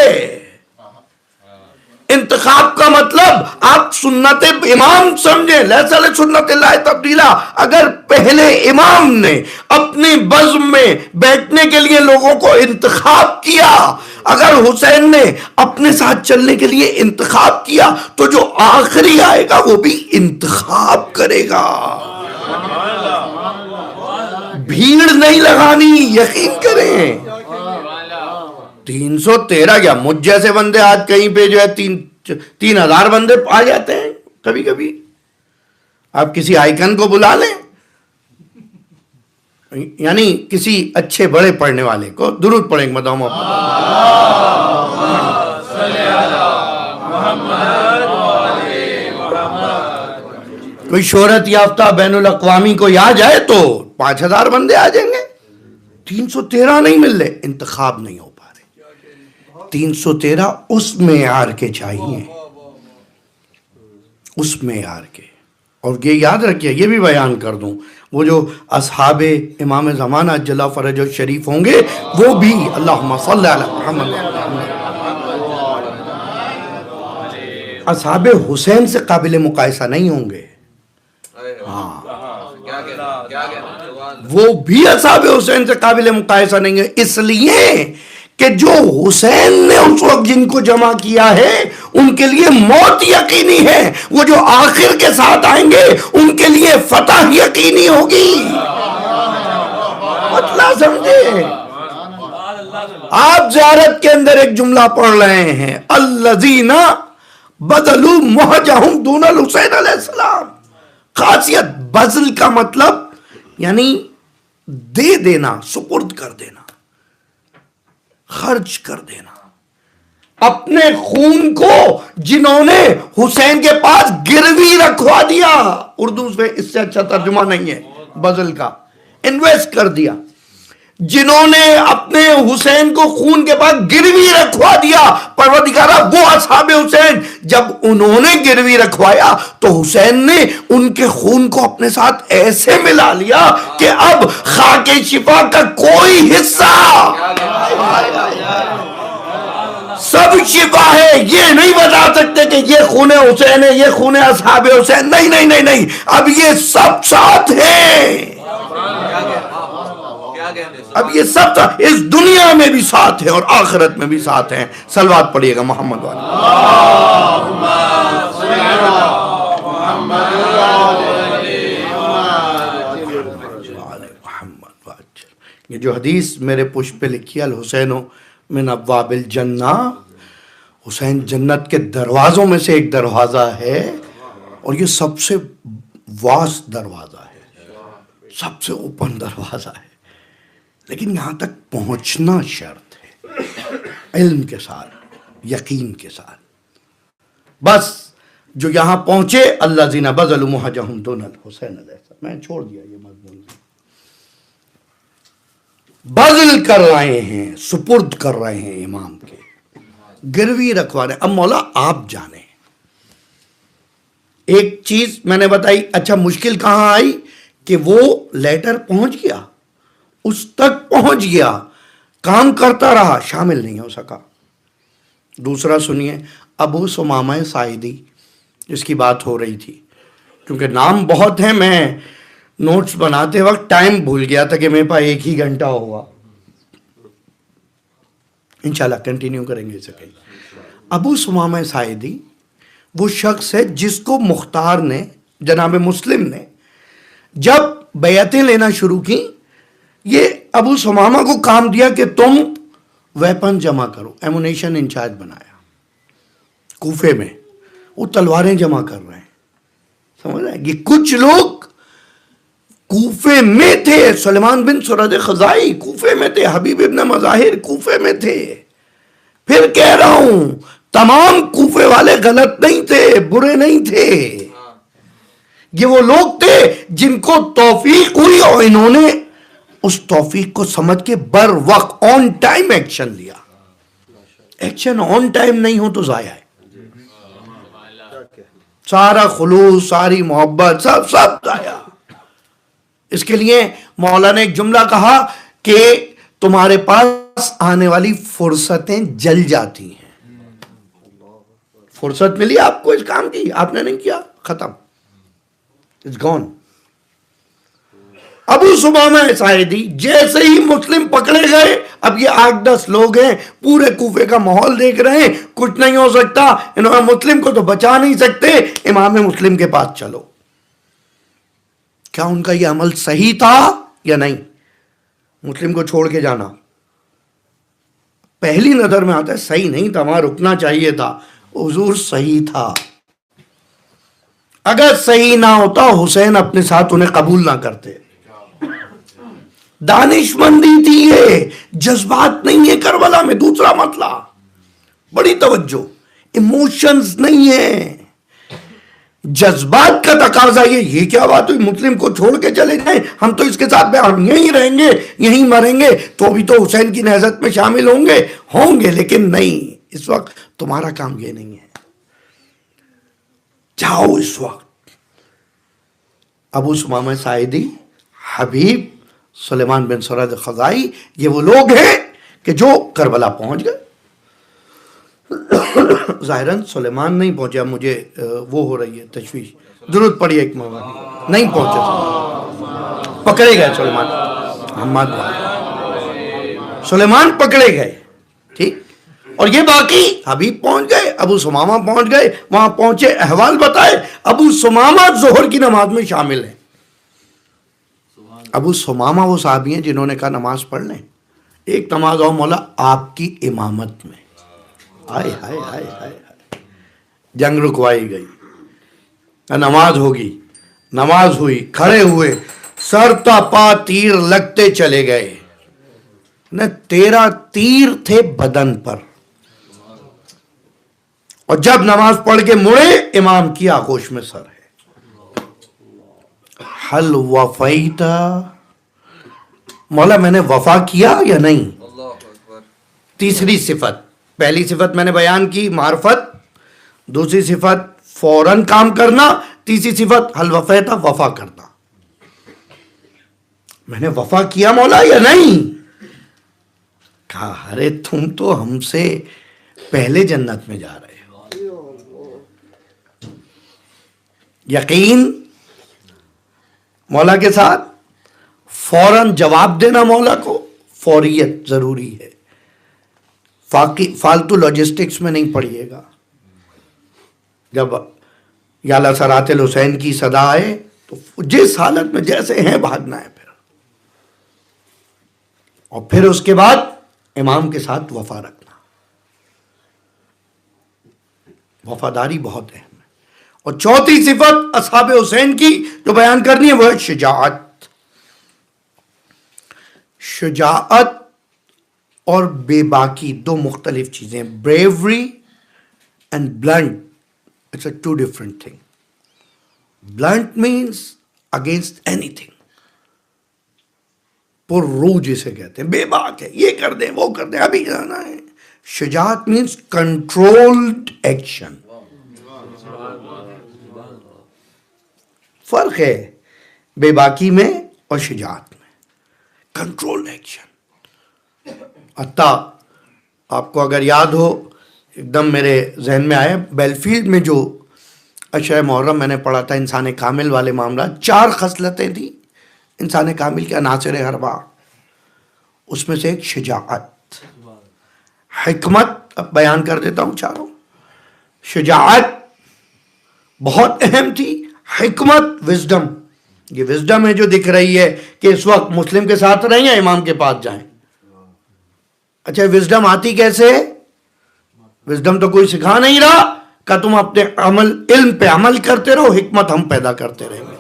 انتخاب انتخاب کا مطلب آپ سنت امام سمجھیں، لیس لسنت اللہ تبدیلا. اگر پہلے امام نے اپنی بزم میں بیٹھنے کے لیے لوگوں کو انتخاب کیا، اگر حسین نے اپنے ساتھ چلنے کے لیے انتخاب کیا، تو جو آخری آئے گا وہ بھی انتخاب کرے گا. بھیڑ نہیں لگانی، یقین کریں. 313 کیا مجھ جیسے بندے آج کہیں پہ جو ہے 3000 بندے آ جاتے ہیں کبھی کبھی. آپ کسی آئیکن کو بلا لیں، یعنی کسی اچھے بڑے پڑھنے والے کو درود پڑھیں گے مدام کوئی شہرت یافتہ بین الاقوامی کو آ جائے تو 5000 بندے آ جائیں گے. 313 نہیں مل رہے، انتخاب نہیں ہو پا رہے. 313 اس معیار کے چاہیے، اس معیار کے. اور یہ یاد رکھیے، یہ بھی بیان کر دوں، وہ جو اصحاب امام زمانہ جل فرج و شریف ہوں گے، وہ بھی اللہم صلی علی محمد اصحاب حسین سے قابل مقایسہ نہیں ہوں گے. وہ بھی اصحاب حسین سے قابل مقایسہ نہیں ہے، اس لیے کہ جو حسین نے اس وقت جن کو جمع کیا ہے ان کے لیے موت یقینی ہے، وہ جو آخر کے ساتھ آئیں گے ان کے لیے فتح یقینی ہوگی. مطلب سمجھے؟ آپ زیارت کے اندر ایک جملہ پڑھ رہے ہیں، الذین بدلوا مہجہم دون الحسین علیہ السلام. خاصیت بذل کا مطلب یعنی دے دینا، سپرد کر دینا، خرچ کر دینا. اپنے خون کو جنہوں نے حسین کے پاس گروی رکھوا دیا، اردو میں اس سے اچھا ترجمہ نہیں ہے بذل کا، انویسٹ کر دیا. جنہوں نے اپنے حسین کو خون کے پاس گروی رکھوا دیا، پروردگارہ وہ اصحاب حسین جب انہوں نے گروی رکھوایا تو حسین نے ان کے خون کو اپنے ساتھ ایسے ملا لیا کہ اب خاک شفا کا کوئی حصہ، سب شفا ہے. یہ نہیں بتا سکتے کہ یہ خون حسین ہے، یہ خون اصحاب حسین، نہیں نہیں نہیں نہیں، اب یہ سب ساتھ ہیں. اب یہ سب اس دنیا میں بھی ساتھ ہیں اور آخرت میں بھی ساتھ ہیں. صلوات پڑھیے گا محمد والے. یہ جو حدیث میرے پشت پہ لکھی ہے، الحسین من ابواب الجنہ، حسین جنت کے دروازوں میں سے ایک دروازہ ہے، اور یہ سب سے واسط دروازہ ہے، سب سے اوپن دروازہ ہے. لیکن یہاں تک پہنچنا شرط ہے، علم کے ساتھ، یقین کے ساتھ. بس جو یہاں پہنچے، الذین بذلوا مہجہم دون الحسین علیہ السلام. میں چھوڑ دیا یہ مضمون، بذل کر رہے ہیں، سپرد کر رہے ہیں امام کے، گروی رکھوا رہے ہیں. اب مولا آپ جانے. ایک چیز میں نے بتائی، اچھا مشکل کہاں آئی کہ وہ لیٹر پہنچ گیا، اس تک پہنچ گیا، کام کرتا رہا، شامل نہیں ہو سکا. دوسرا سنیے، ابو ثمامہ ساعدی جس کی بات ہو رہی تھی، کیونکہ نام بہت ہیں، میں نوٹس بناتے وقت ٹائم بھول گیا تھا کہ میرے پاس 1 ہی گھنٹہ ہوگا. انشاءاللہ کنٹینیو کریں گے اسے کہیں. ابو ثمامہ ساعدی وہ شخص ہے جس کو مختار نے، جناب مسلم نے جب بیعتیں لینا شروع کی، یہ ابو ثمامہ کو کام دیا کہ تم ویپن جمع کرو، ایمونیشن انچارج بنایا. کوفے میں وہ تلواریں جمع کر رہے ہیں، سمجھ رہے ہیں. یہ کچھ لوگ کوفے میں تھے، سلیمان بن سرد خزائی کوفے میں تھے، حبیب ابن مظاہر کوفے میں تھے. پھر کہہ رہا ہوں تمام کوفے والے غلط نہیں تھے، برے نہیں تھے. یہ وہ لوگ تھے جن کو توفیق ہوئی اور انہوں نے اس توفیق کو سمجھ کے بر وقت آن ٹائم ایکشن لیا. ایکشن آن ٹائم نہیں ہو تو ضائع ہے. سارا خلوص، ساری محبت، سب ضائع. اس کے لیے مولا نے ایک جملہ کہا کہ تمہارے پاس آنے والی فرصتیں جل جاتی ہیں. فرصت ملی آپ کو اس کام کی, آپ نے نہیں کیا, ختم, اٹس گون. ابو سمامہ ساعدی جیسے ہی مسلم پکڑے گئے, اب یہ 8-10 لوگ ہیں, پورے کوفے کا ماحول دیکھ رہے ہیں, کچھ نہیں ہو سکتا, انہوں نے مسلم کو تو بچا نہیں سکتے, امام مسلم کے پاس چلو. کیا ان کا یہ عمل صحیح تھا یا نہیں؟ مسلم کو چھوڑ کے جانا پہلی نظر میں آتا ہے صحیح نہیں تھا, وہاں رکنا چاہیے تھا. حضور صحیح تھا. اگر صحیح نہ ہوتا حسین اپنے ساتھ انہیں قبول نہ کرتے. دانش مندی تھی یہ, جذبات نہیں ہے کربلا میں. دوسرا مسئلہ, بڑی توجہ, ایموشنز نہیں ہے, جذبات کا تقاضا. یہ کیا بات ہوئی, مسلم کو چھوڑ کے چلے جائیں, ہم تو اس کے ساتھ ہم یہیں رہیں گے, یہیں مریں گے, تو بھی تو حسین کی نہضت میں شامل ہوں گے, لیکن نہیں, اس وقت تمہارا کام یہ نہیں ہے, جاؤ اس وقت. ابو سمامہ ساعدی, حبیب, سلیمان بن سرد خزائی, یہ وہ لوگ ہیں کہ جو کربلا پہنچ گئے. ظاہراً سلیمان نہیں پہنچا, مجھے وہ ہو رہی ہے تشویش, ضرورت پڑی ایک موقع, نہیں پہنچے, پکڑے گئے سلیمان. محمد سلیمان پکڑے گئے, ٹھیک, اور یہ باقی حبیب پہنچ گئے, ابو سمامہ پہنچ گئے, وہاں پہنچے, احوال بتائے. ابو سمامہ ظہر کی نماز میں شامل ہیں. ابو سمامہ وہ صحابی ہیں جنہوں نے کہا نماز پڑھ لیں, ایک نماز اور مولا آپ کی امامت میں. ہائے ہائے ہائے ہائے, جنگ رکوائی گئی, نماز ہوگی, نماز ہوئی, کھڑے ہوئے, سر تا پا تیر لگتے چلے گئے. 13 تیر تھے بدن پر, اور جب نماز پڑھ کے مڑے, امام کی آغوش میں سر ہے. حل وفیتا, مولا میں نے وفا کیا یا نہیں؟ تیسری صفت, پہلی صفت میں نے بیان کی معرفت, دوسری صفت فوراً کام کرنا, تیسری صفت حل وفیتا, وفا کرنا. میں نے وفا کیا مولا یا نہیں؟ کہا ارے تم تو ہم سے پہلے جنت میں جا رہے ہو. یقین مولا کے ساتھ, فوراً جواب دینا مولا کو, فوریت ضروری ہے. فالتو لاجسٹکس میں نہیں پڑھیے گا. جب یا لسرات الحسین کی صدا آئے تو جس حالت میں جیسے ہیں بھاگنا ہے پھر, اور پھر اس کے بعد امام کے ساتھ وفا رکھنا. وفاداری بہت اہم ہے. اور چوتھی صفت اصحاب حسین کی جو بیان کرنی ہے وہ ہے شجاعت. شجاعت اور بے باکی دو مختلف چیزیں. Bravery and blunt, it's a 2 different thing. Blunt means against اینی تھنگ, پر رو جسے کہتے ہیں, بے باک ہے, یہ کر دیں وہ کر دیں, ابھی جانا ہے. شجاعت مینس کنٹرولڈ ایکشن. فرق ہے بے باکی میں اور شجاعت میں. Control action. حتیٰ آپ کو اگر یاد ہو, ایک دم میرے ذہن میں آئے, بیل فیلڈ میں جو اشرۂ محرم میں نے پڑھا تھا, انسان کامل والے معاملات, 4 خصلتیں تھیں انسان کامل کے عناصر اربعہ, اس میں سے ایک شجاعت. حکمت اب بیان کر دیتا ہوں چاروں. شجاعت بہت اہم تھی, حکمت وزڈم. یہ وزڈم ہے جو دکھ رہی ہے کہ اس وقت مسلم کے ساتھ رہیں یا امام کے پاس جائیں. اچھا وزڈم آتی کیسے؟ وزڈم تو کوئی سکھا نہیں رہا, کہ تم اپنے علم پہ عمل کرتے رہو, حکمت ہم پیدا کرتے رہیں گے.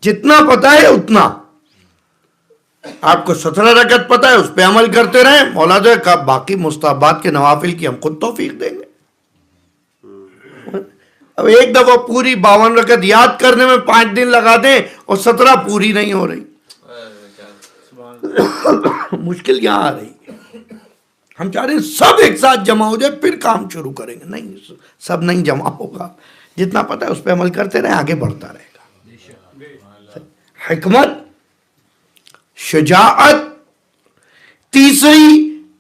جتنا پتا ہے اتنا, آپ کو 17 رکعت پتا ہے اس پہ عمل کرتے رہیں. مولا جو ہے باقی مستحبات کے نوافل کی ہم خود توفیق دیں گے. اب ایک دفعہ پوری 52 رکعت یاد کرنے میں 5 دن لگا دیں اور 17 پوری نہیں ہو رہی, مشکل یہاں آ رہی ہے. ہم چاہ رہے ہیں سب ایک ساتھ جمع ہو جائے پھر کام شروع کریں گے. نہیں, سب نہیں جمع ہوگا. جتنا پتا ہے اس پہ عمل کرتے رہیں, آگے بڑھتا رہے گا. حکمت, شجاعت. تیسری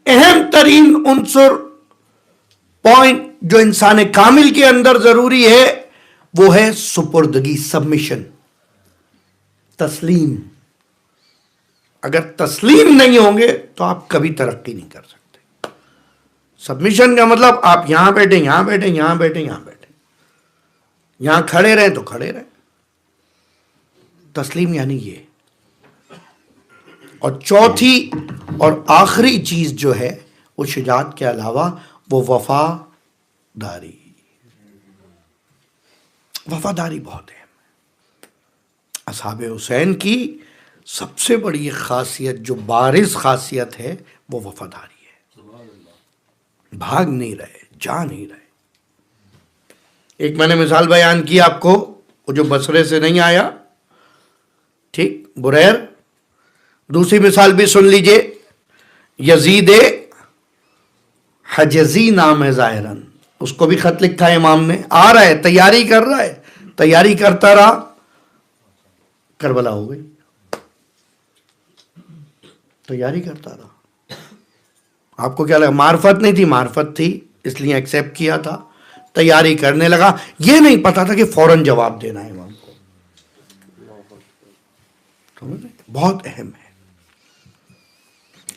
اہم ترین عنصر پوائنٹ جو انسان کامل کے اندر ضروری ہے وہ ہے سپردگی، سبمیشن، تسلیم. اگر تسلیم نہیں ہوں گے تو آپ کبھی ترقی نہیں کر سکتے. سبمیشن کا مطلب آپ یہاں بیٹھے، یہاں بیٹھے، یہاں بیٹھے، یہاں بیٹھے، یہاں کھڑے رہیں تو کھڑے رہیں. تسلیم یعنی یہ. اور چوتھی اور آخری چیز جو ہے وہ شجاعت کے علاوہ وہ وفاداری. وفاداری بہت ہے. اصحاب حسین کی سب سے بڑی ایک خاصیت جو بارز خاصیت ہے وہ وفاداری ہے. بھاگ نہیں رہے، جا نہیں رہے. ایک میں نے مثال بیان کی آپ کو، وہ جو بصرے سے نہیں آیا، ٹھیک، بریر. دوسری مثال بھی سن لیجئے، یزید حجزی نام ہے ظاہراً، اس کو بھی خط لکھا ہے امام نے. آ رہا ہے، تیاری کر رہا ہے، تیاری کرتا رہا، کربلا ہو گئی. تیاری کرتا رہا. آپ کو کیا لگا معرفت نہیں تھی؟ معرفت تھی، اس لیے ایکسیپٹ کیا تھا. تیاری کرنے لگا، یہ نہیں پتا تھا کہ فوراً جواب دینا ہے امام کو. بہت اہم ہے.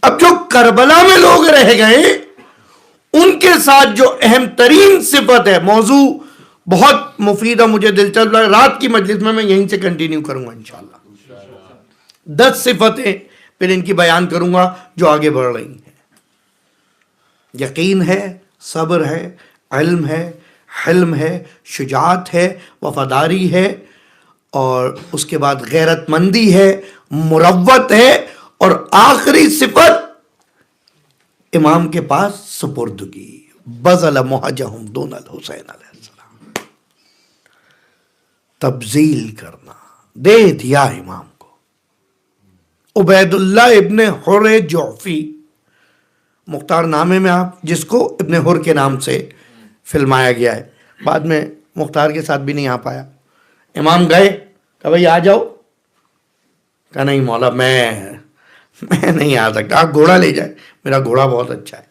اب جو کربلا میں لوگ رہ گئے ان کے ساتھ جو اہم ترین صفت ہے، موضوع بہت مفید ہے، مجھے دلچسپ لگا. رات کی مجلس میں یہیں سے کنٹینیو کروں گا انشاءاللہ. 10 صفتیں پھر ان کی بیان کروں گا جو آگے بڑھ رہی ہیں. یقین ہے، صبر ہے، علم ہے، حلم ہے، شجاعت ہے، وفاداری ہے، اور اس کے بعد غیرت مندی ہے، مروت ہے، اور آخری صفت امام کے پاس سپردگی. بذل محجہم دون الحسین علیہ السلام. تبذیل کرنا، دے دیا امام کو. عبید اللہ ابن حر جعفی، مختار نامے میں آپ جس کو ابن حر کے نام سے فلمایا گیا ہے، بعد میں مختار کے ساتھ بھی نہیں آ پایا. امام گئے، کہا بھائی آ جاؤ. کہا نہیں مولا میں نہیں آ سکتا. آپ گھوڑا لے جائیں، میرا گھوڑا بہت اچھا ہے.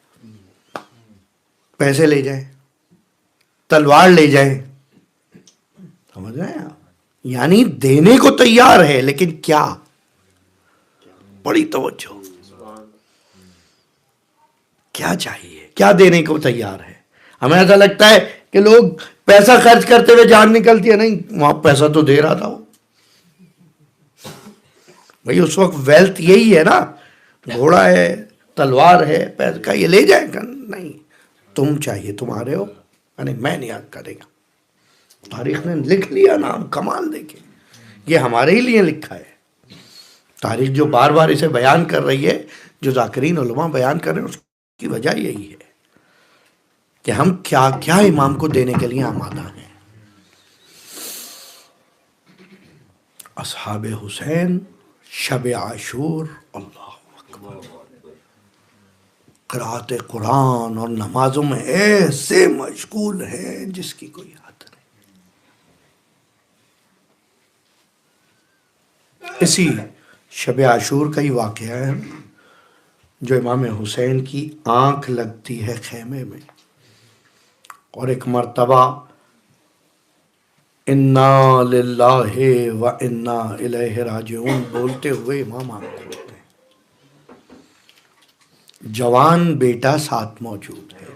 پیسے لے جائیں، تلوار لے جائیں. سمجھ رہے ہیں آپ؟ یعنی دینے کو تیار ہے، لیکن کیا؟ بڑی توجہ. کیا چاہیے؟ کیا دینے کو تیار ہے؟ ہمیں ایسا لگتا ہے کہ لوگ پیسہ خرچ کرتے ہوئے جان نکلتی ہے. نہیں، وہاں پیسہ تو دے رہا تھا وہ. بھئی اس وقت ویلتھ یہی ہے نا، گھوڑا ہے، تلوار ہے، پیسہ کا یہ لے جائیں گا. نہیں، تم چاہیے، تمہارے ہو. نہیں، میں نہیں یاد کرے گا. تاریخ نے لکھ لیا نام. کمال دیکھے، یہ ہمارے ہی لیے لکھا ہے. تاریخ جو بار بار اسے بیان کر رہی ہے، جو ذاکرین علماء بیان کر رہے ہیں، اس کی وجہ یہی ہے کہ ہم کیا کیا امام کو دینے کے لیے آمادہ ہیں. اصحاب حسین شب عاشور، اللہ اکبر، قرأت قرآن اور نمازوں میں ایسے مشغول ہیں جس کی کوئی حد نہیں. اسی شب عاشور کا ہی واقعہ ہے جو امام حسین کی آنکھ لگتی ہے خیمے میں، اور ایک مرتبہ انا للہ و انا الیہ راجعون بولتے ہوئے امام آنکھ کھولتے ہیں. جوان بیٹا ساتھ موجود ہے.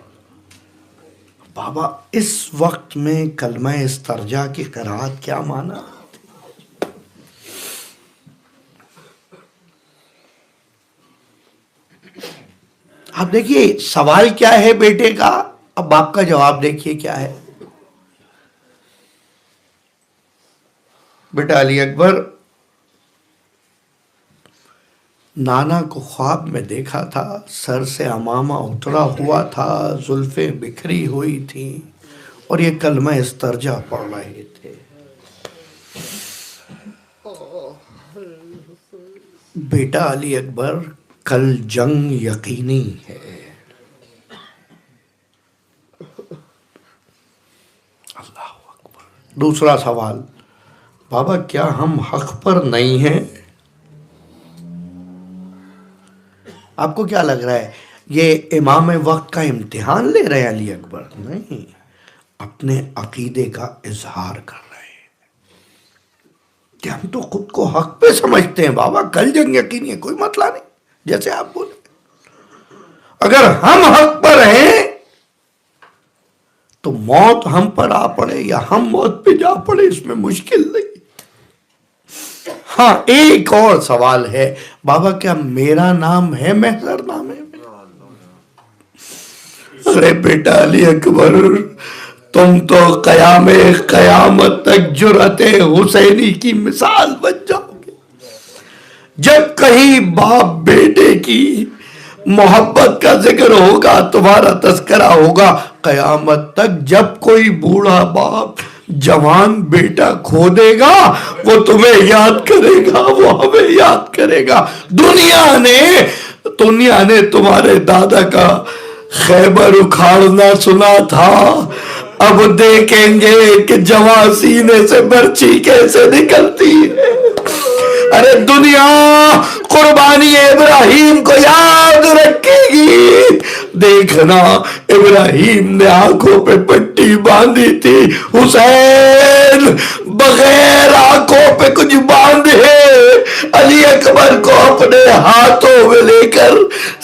بابا اس وقت میں کلمہ استرجاع کی قرأت کیا معنی؟ آپ دیکھیے سوال کیا ہے بیٹے کا، اب باپ کا جواب دیکھیے کیا ہے. بیٹا علی اکبر، نانا کو خواب میں دیکھا تھا، سر سے عمامہ اترا ہوا تھا، زلفیں بکھری ہوئی تھیں، اور یہ کلمہ استرجاع پڑھ رہے تھے. بیٹا علی اکبر، کل جنگ یقینی ہے. اللہ اکبر. دوسرا سوال، بابا کیا ہم حق پر نہیں ہیں؟ آپ کو کیا لگ رہا ہے یہ امام وقت کا امتحان لے رہے ہیں علی اکبر؟ نہیں، اپنے عقیدے کا اظہار کر رہے ہیں کہ ہم تو خود کو حق پہ سمجھتے ہیں بابا، کل جنگ یقینی ہے، کوئی مسئلہ نہیں، جیسے آپ بولے اگر ہم حق پر ہیں تو موت ہم پر آ پڑے یا ہم موت پہ جا پڑے اس میں مشکل نہیں۔ ہاں ایک اور سوال ہے، بابا کیا میرا نام ہے محضر نامے میں؟ ارے بیٹا علی اکبر، تم تو قیامت تک جرأت حسینی کی مثال بن جاؤ گے۔ جب کہیں باپ بیٹے کی محبت کا ذکر ہوگا، تمہارا تذکرہ ہوگا، قیامت تک جب کوئی بوڑھا باپ جوان بیٹا کھو دے گا وہ تمہیں یاد کرے گا، وہ ہمیں یاد کرے گا۔ دنیا نے تمہارے دادا کا خیبر اکھاڑنا سنا تھا، اب دیکھیں گے کہ جوان سینے سے برچی کیسے نکلتی ہے۔ ارے دنیا قربانی ابراہیم کو یاد رکھے گی۔ دیکھنا ابراہیم نے آنکھوں پہ پٹی باندھی تھی، حسین بغیر آنکھوں پہ کچھ باندھے علی اکبر کو اپنے ہاتھوں میں لے کر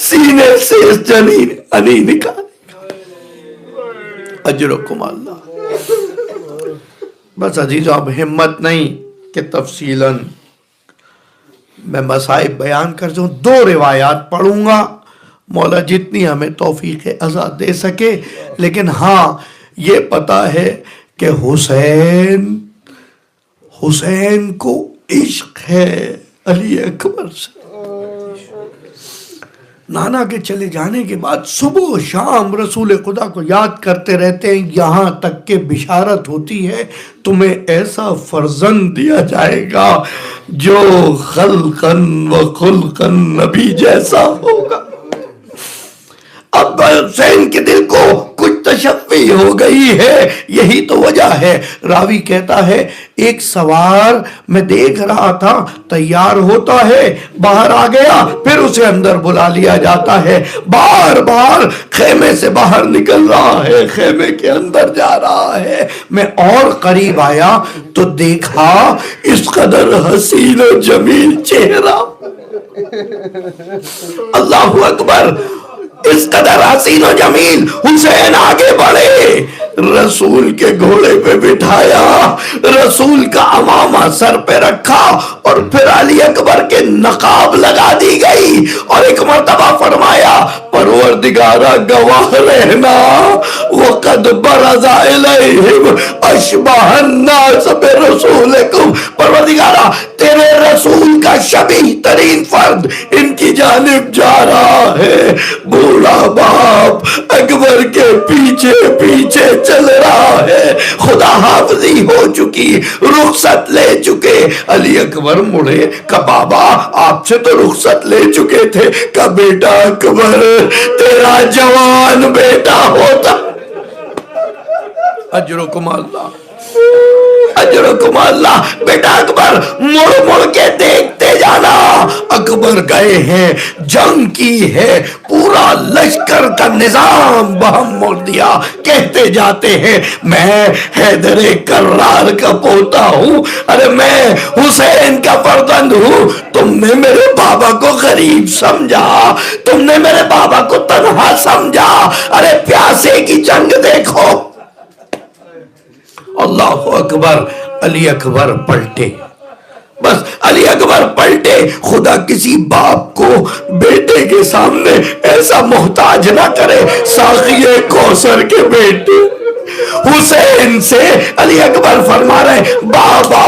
سینے سے اس جنین علی نکال۔ اجرکم اللہ۔ بس عزیزو اب ہمت نہیں کہ تفصیلاً میں مسائب بیان کر دوں، 2 روایات پڑھوں گا، مولا جتنی ہمیں توفیق عطا دے سکے، لیکن ہاں یہ پتا ہے کہ حسین کو عشق ہے علی اکبر سے۔ نانا کے چلے جانے کے بعد صبح و شام رسول خدا کو یاد کرتے رہتے ہیں، یہاں تک کہ بشارت ہوتی ہے تمہیں ایسا فرزند دیا جائے گا جو خلقاً و خلقاً نبی جیسا ہوگا۔ اب حسین کے دل کو کچھ تشفی ہو گئی ہے، یہی تو وجہ ہے۔ راوی کہتا ہے ایک سوار میں دیکھ رہا تھا تیار ہوتا ہے، باہر آ گیا، پھر اسے اندر بلا لیا جاتا ہے، بار بار خیمے سے باہر نکل رہا ہے، خیمے کے اندر جا رہا ہے۔ میں اور قریب آیا تو دیکھا اس قدر حسین و جمیل چہرہ، اللہ اکبر، اس قدر حسین و جمیل۔ حسین آگے بڑھے، رسول کے گھوڑے پہ بٹھایا، رسول کا عمامہ سر پہ رکھا اور پھر علی اکبر کے نقاب لگا دی گئی، اور ایک مرتبہ فرمایا پروردگارہ گواہ رہنا وقد برز الیہم اشبہ الناس برسولکم، پروردگارہ تیرے رسول کا شبیہ ترین فرد ان کی جانب جا رہا ہے۔ بوڑھا باپ اکبر کے پیچھے پیچھے چل رہا ہے، خدا حافظی ہو چکی، رخصت لے چکے۔ علی اکبر مڑے کہ بابا آپ سے تو رخصت لے چکے تھے، کہ بیٹا اکبر تیرا جوان بیٹا ہوتا۔ اجرکم اللہ، اجرکم اللہ۔ بیٹا اکبر مڑ مڑ کے دیکھتے جانا، اکبر گئے ہیں، جنگ کی ہے، پورا لشکر کا نظام بہم موڑ دیا، کہتے جاتے ہیں میں حیدر کرار کا پوتا ہوں، ارے میں حسین کا فرزند ہوں، تم نے میرے بابا کو غریب سمجھا، تم نے میرے بابا کو تنہا سمجھا، ارے پیاسے کی جنگ دیکھو۔ اللہ اکبر، علی اکبر پلٹے، بس علی اکبر پلٹے۔ خدا کسی باپ کو بیٹے کے سامنے ایسا محتاج نہ کرے، ساقی کوثر کے بیٹے حسین سے علی اکبر فرما رہے بابا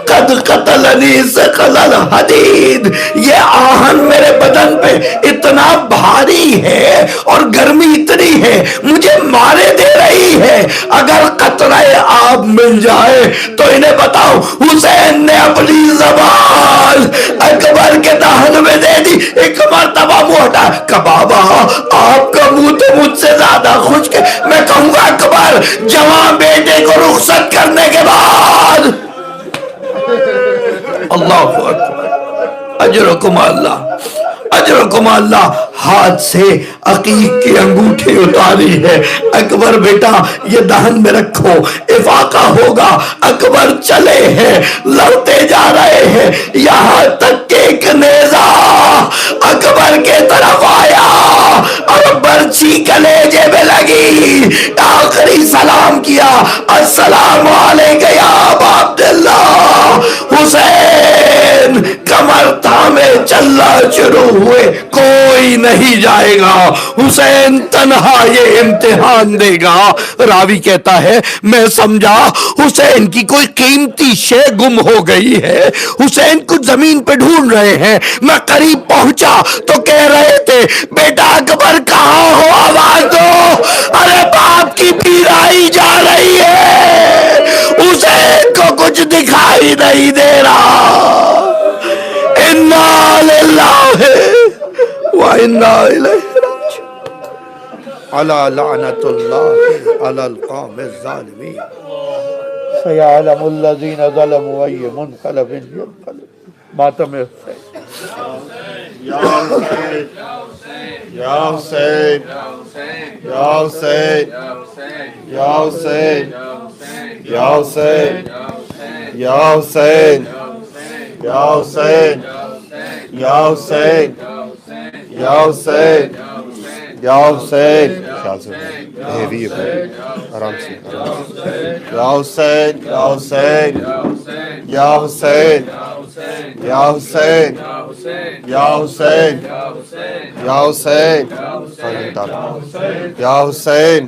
قد قتلنی ثقل الحدید، یہ آہن میرے بدن پہ اتنا بھاری ہے اور گرمی اتنی ہے مجھے مارے دے رہی ہے، اگر قطرہ آب مل جائے تو انہیں بتاؤ۔ حسین نے اپنی زبان اکبر کے دہن میں دے دی، ایک مرتبہ منہ ہٹا کہ بابا آپ کا منہ تو مجھ سے زیادہ خشک ہے، میں کہوں گا اکبر جوان بیٹے کو رخصت کرنے کے بعد۔ اللہ اکبر، اجرکم اللہ۔ اجرکم اللہ ہاتھ سے عقیق کی انگوٹھی اتاری ہے. اکبر بیٹا یہ دہن میں رکھو, افاقہ ہوگا. اکبر چلے ہیں, لڑتے جا رہے ہیں, یہاں تک کہ ایک نیزہ اکبر کے طرف آیا اور برچی کلیجے میں لگی. آخری سلام کیا, السلام علیکم یا ابا عبداللہ. حسین کمر تھامے چلنا شروع ہوئے, کوئی نہیں جائے گا, حسین تنہا یہ امتحان دے گا. راوی کہتا ہے میں سمجھا حسین کی کوئی قیمتی شے گم ہو گئی ہے, حسین کچھ زمین پہ ڈھونڈ رہے ہیں. میں قریب پہنچا تو کہہ رہے تھے بیٹا اکبر کہاں ہو, آواز دو. ارے باپ کی پیرائی جا رہی ہے, حسین کو کچھ دکھائی نہیں دے رہا. انا للہ وانا الیہ راجعون. علی لعنت اللہ علی القوم الظالمین. سیعلم الذین ظلموا ای منقلب ینقلب. ماتم حسین. یا حسین یا حسین یا حسین یا حسین یا حسین یا حسین یا حسین یا حسین یا حسین یا حسین. خیال سے ہیوی ہے, آرام سے. یا حسین یا حسین یا حسین یا حسین یا حسین یا حسین یا حسین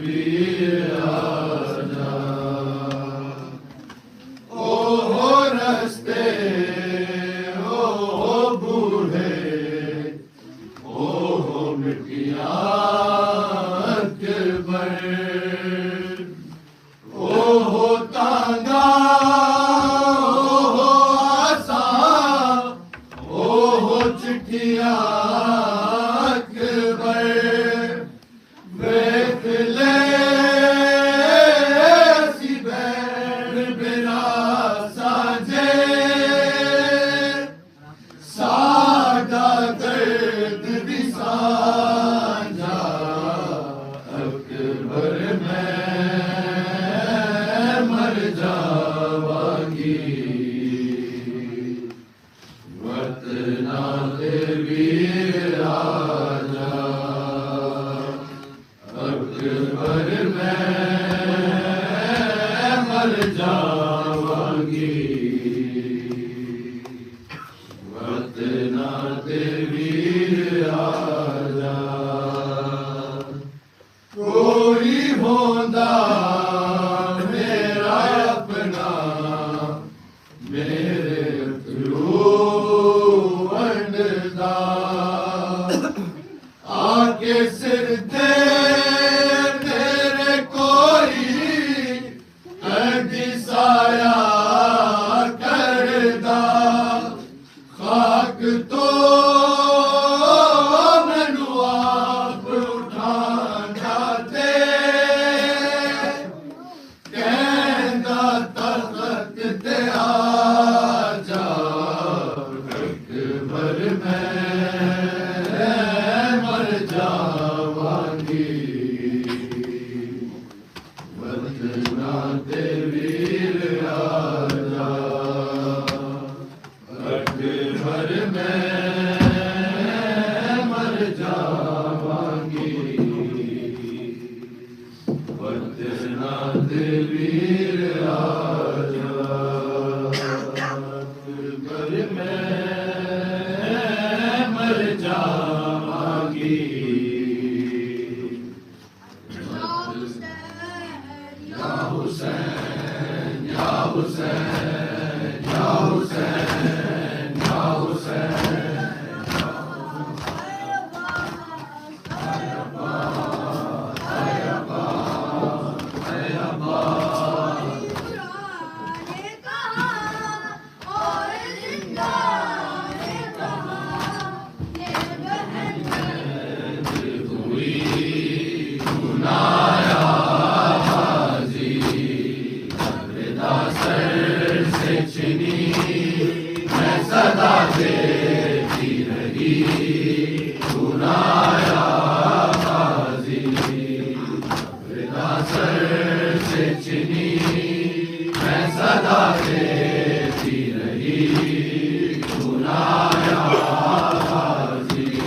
ویر دا میرا اپنا میرے تھرو ونڈدا آگے سر دے تیرے کوئی کدی سایہ کردا خاک تو مینو آپ اٹھانا دے کہندا تخت تے آ جا اکبر میں مر جاواں گی وطنا تے ویر آ جا اکبر میں مر جاواں گی وطنا تے ویر آ جا اکبر میں مر جاواں گی یا حسین یا حسین یا حسین یا حسین صدا دیتی رہی سنایا غازی ردا سر سے چنی میں صدا دیتی رہی سنایا غازی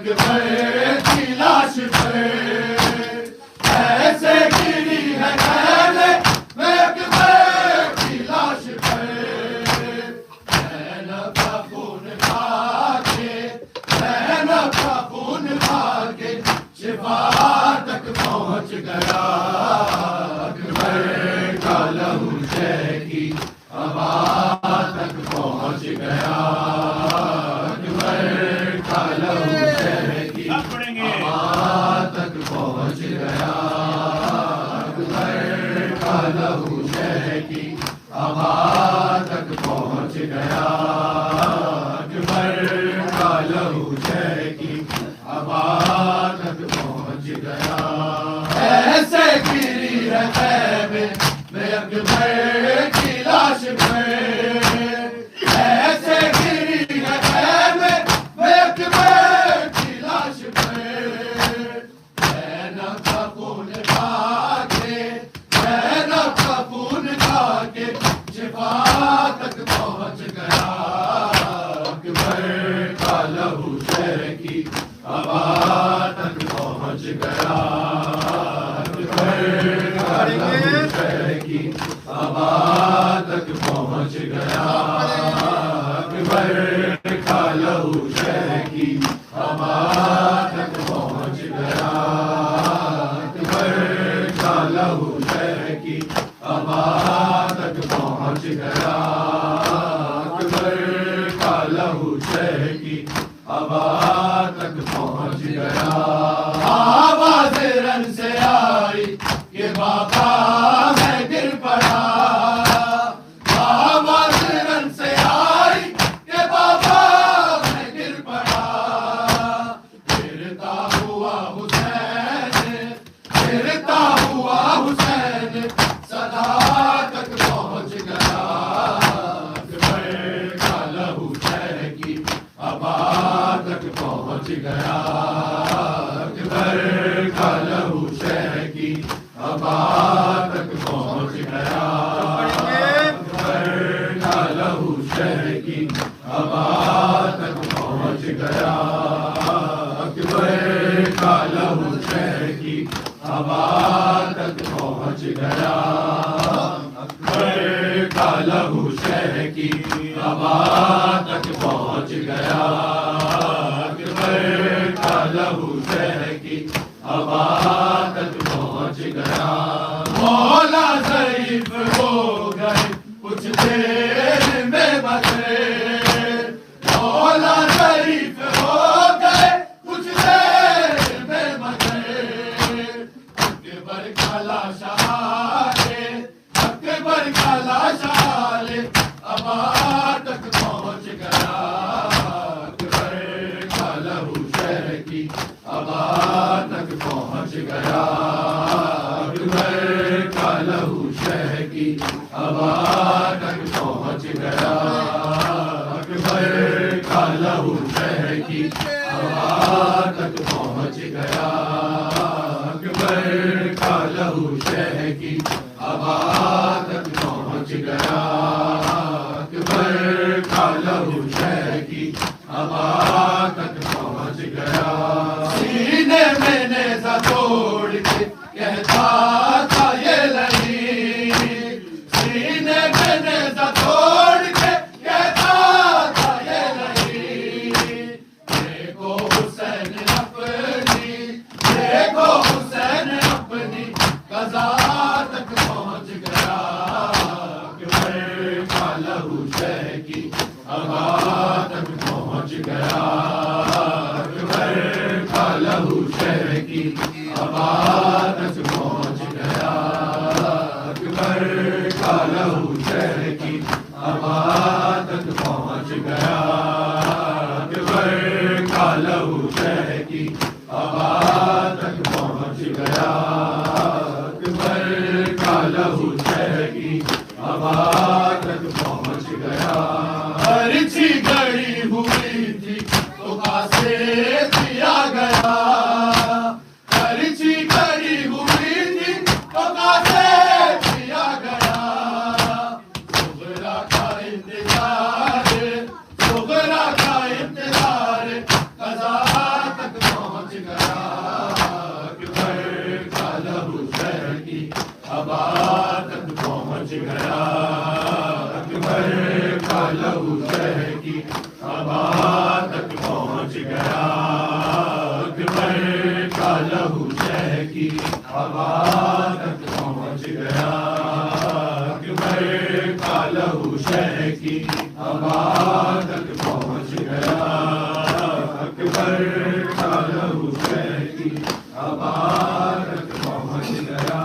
اکبر کی لاش پر ایسے گری ہے خیمے میں اکبر کی لاش پر زینب کا خون کھا کے زینب کا خون کھا کے شفا تک پہنچ گیا اکبر کا لہو شہ کی ہوا تک پہنچ گیا اکبر کا لہو شہ کی ہوا تک پہنچ گیا اکبر کا لہو شہ کی ہوا تک پہنچ گیا اکبر کا لہو شہ کی ہوا تک پہنچ گیا ایسے گری ہے خیمے میں اکبر کی لاش پر ایسے گری ہے خیمے میں اکبر کی لاش پر زینب کا خون کھا کے زینب کا خون کھا کے شفا تک پہنچ گیا اکبر کا لہو شہ کی ہوا تک پہنچ گیا اکبر کا لہو شہ کی ہوا تک پہنچ گیا اکبر کا لہو شہ کی ہوا تک پہنچ گیا اکبر کا لہو شہ کی ہوا تک پہنچ گیا اکبر کا لہو شہ کی ہوا تک پہنچ گیا آواز رن سے آئی کہ بابا میں گر پڑا آواز رن سے آئی کہ بابا میں گر پڑا گرتا ہوا حسین صدا تک پہنچ گیا اکبر کا لہو شہ کی ہوا تک پہنچ گیا اکبر کا لہو شہ کی ہوا تک پہنچ گیا اکبر کا لہو شہ کی ہوا تک پہنچ گیا اکبر کا لہو شہ کی ہوا تک پہنچ گیا اکبر کا لہو شہ کی ہوا تک پہنچ گیا اکبر کا لہو شہ کی ہوا تک پہنچ گیا مولا ضعیف ہو گئے کچھ دیر میں بغیر مولا ضعیف ہو گئے کچھ دیر میں بغیر اکبر کا لاشارے اکبر کا لاشارے ہوا تک پہنچ گیا اکبر کا لہو شہ کی ہوا تک پہنچ گیا اکبر کا لہو شہ کی ہوا تک پہنچ گیا اکبر کا لہو شہ کی ہوا تک پہنچ گیا اکبر کا لہو شہ کی ہوا تک پہنچ گیا اکبر کا لہو شہ کی ہوا تک پہنچ گیا سینے میں نیزہ توڑ کے کہتا تھا یہ لڑی سینے میں نیزہ توڑ کے کہتا تھا یہ لڑی دیکھو حسین اپنی دیکھو حسین اپنی قضا تک پہنچ گیا اکبر کا لہو شہ کی ہوا تک پہنچ گیا اکبر کا لہو شہ کی ہوا تک پہنچ گیا اکبر کا لہو شہ کی ہوا تک پہنچ گیا اکبر کا لہو شہ کی ہوا تک پہنچ گیا اکبر کا لہو شہ کی ہوا تک پہنچ گیا ارچھی گڑی ہوئی تھی تو کاسے دیا گیا ارچھی گڑی ہوئی تھی تو کاسے دیا گیا صغرا کا انتظار قضا تک لہو شہ کی ہوا تک پہنچ گیا اکبر کا لہو شہ کی ہوا تک پہنچ گیا اکبر کا لہو شہ کی ہوا تک پہنچ گیا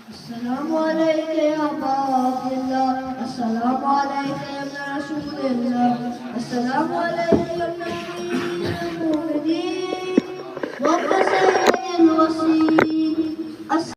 السلام عليك يا أبا عبد الله السلام عليك يا ابن رسول الله السلام عليك يا ابن أمير المؤمنين وابن سيد الوصي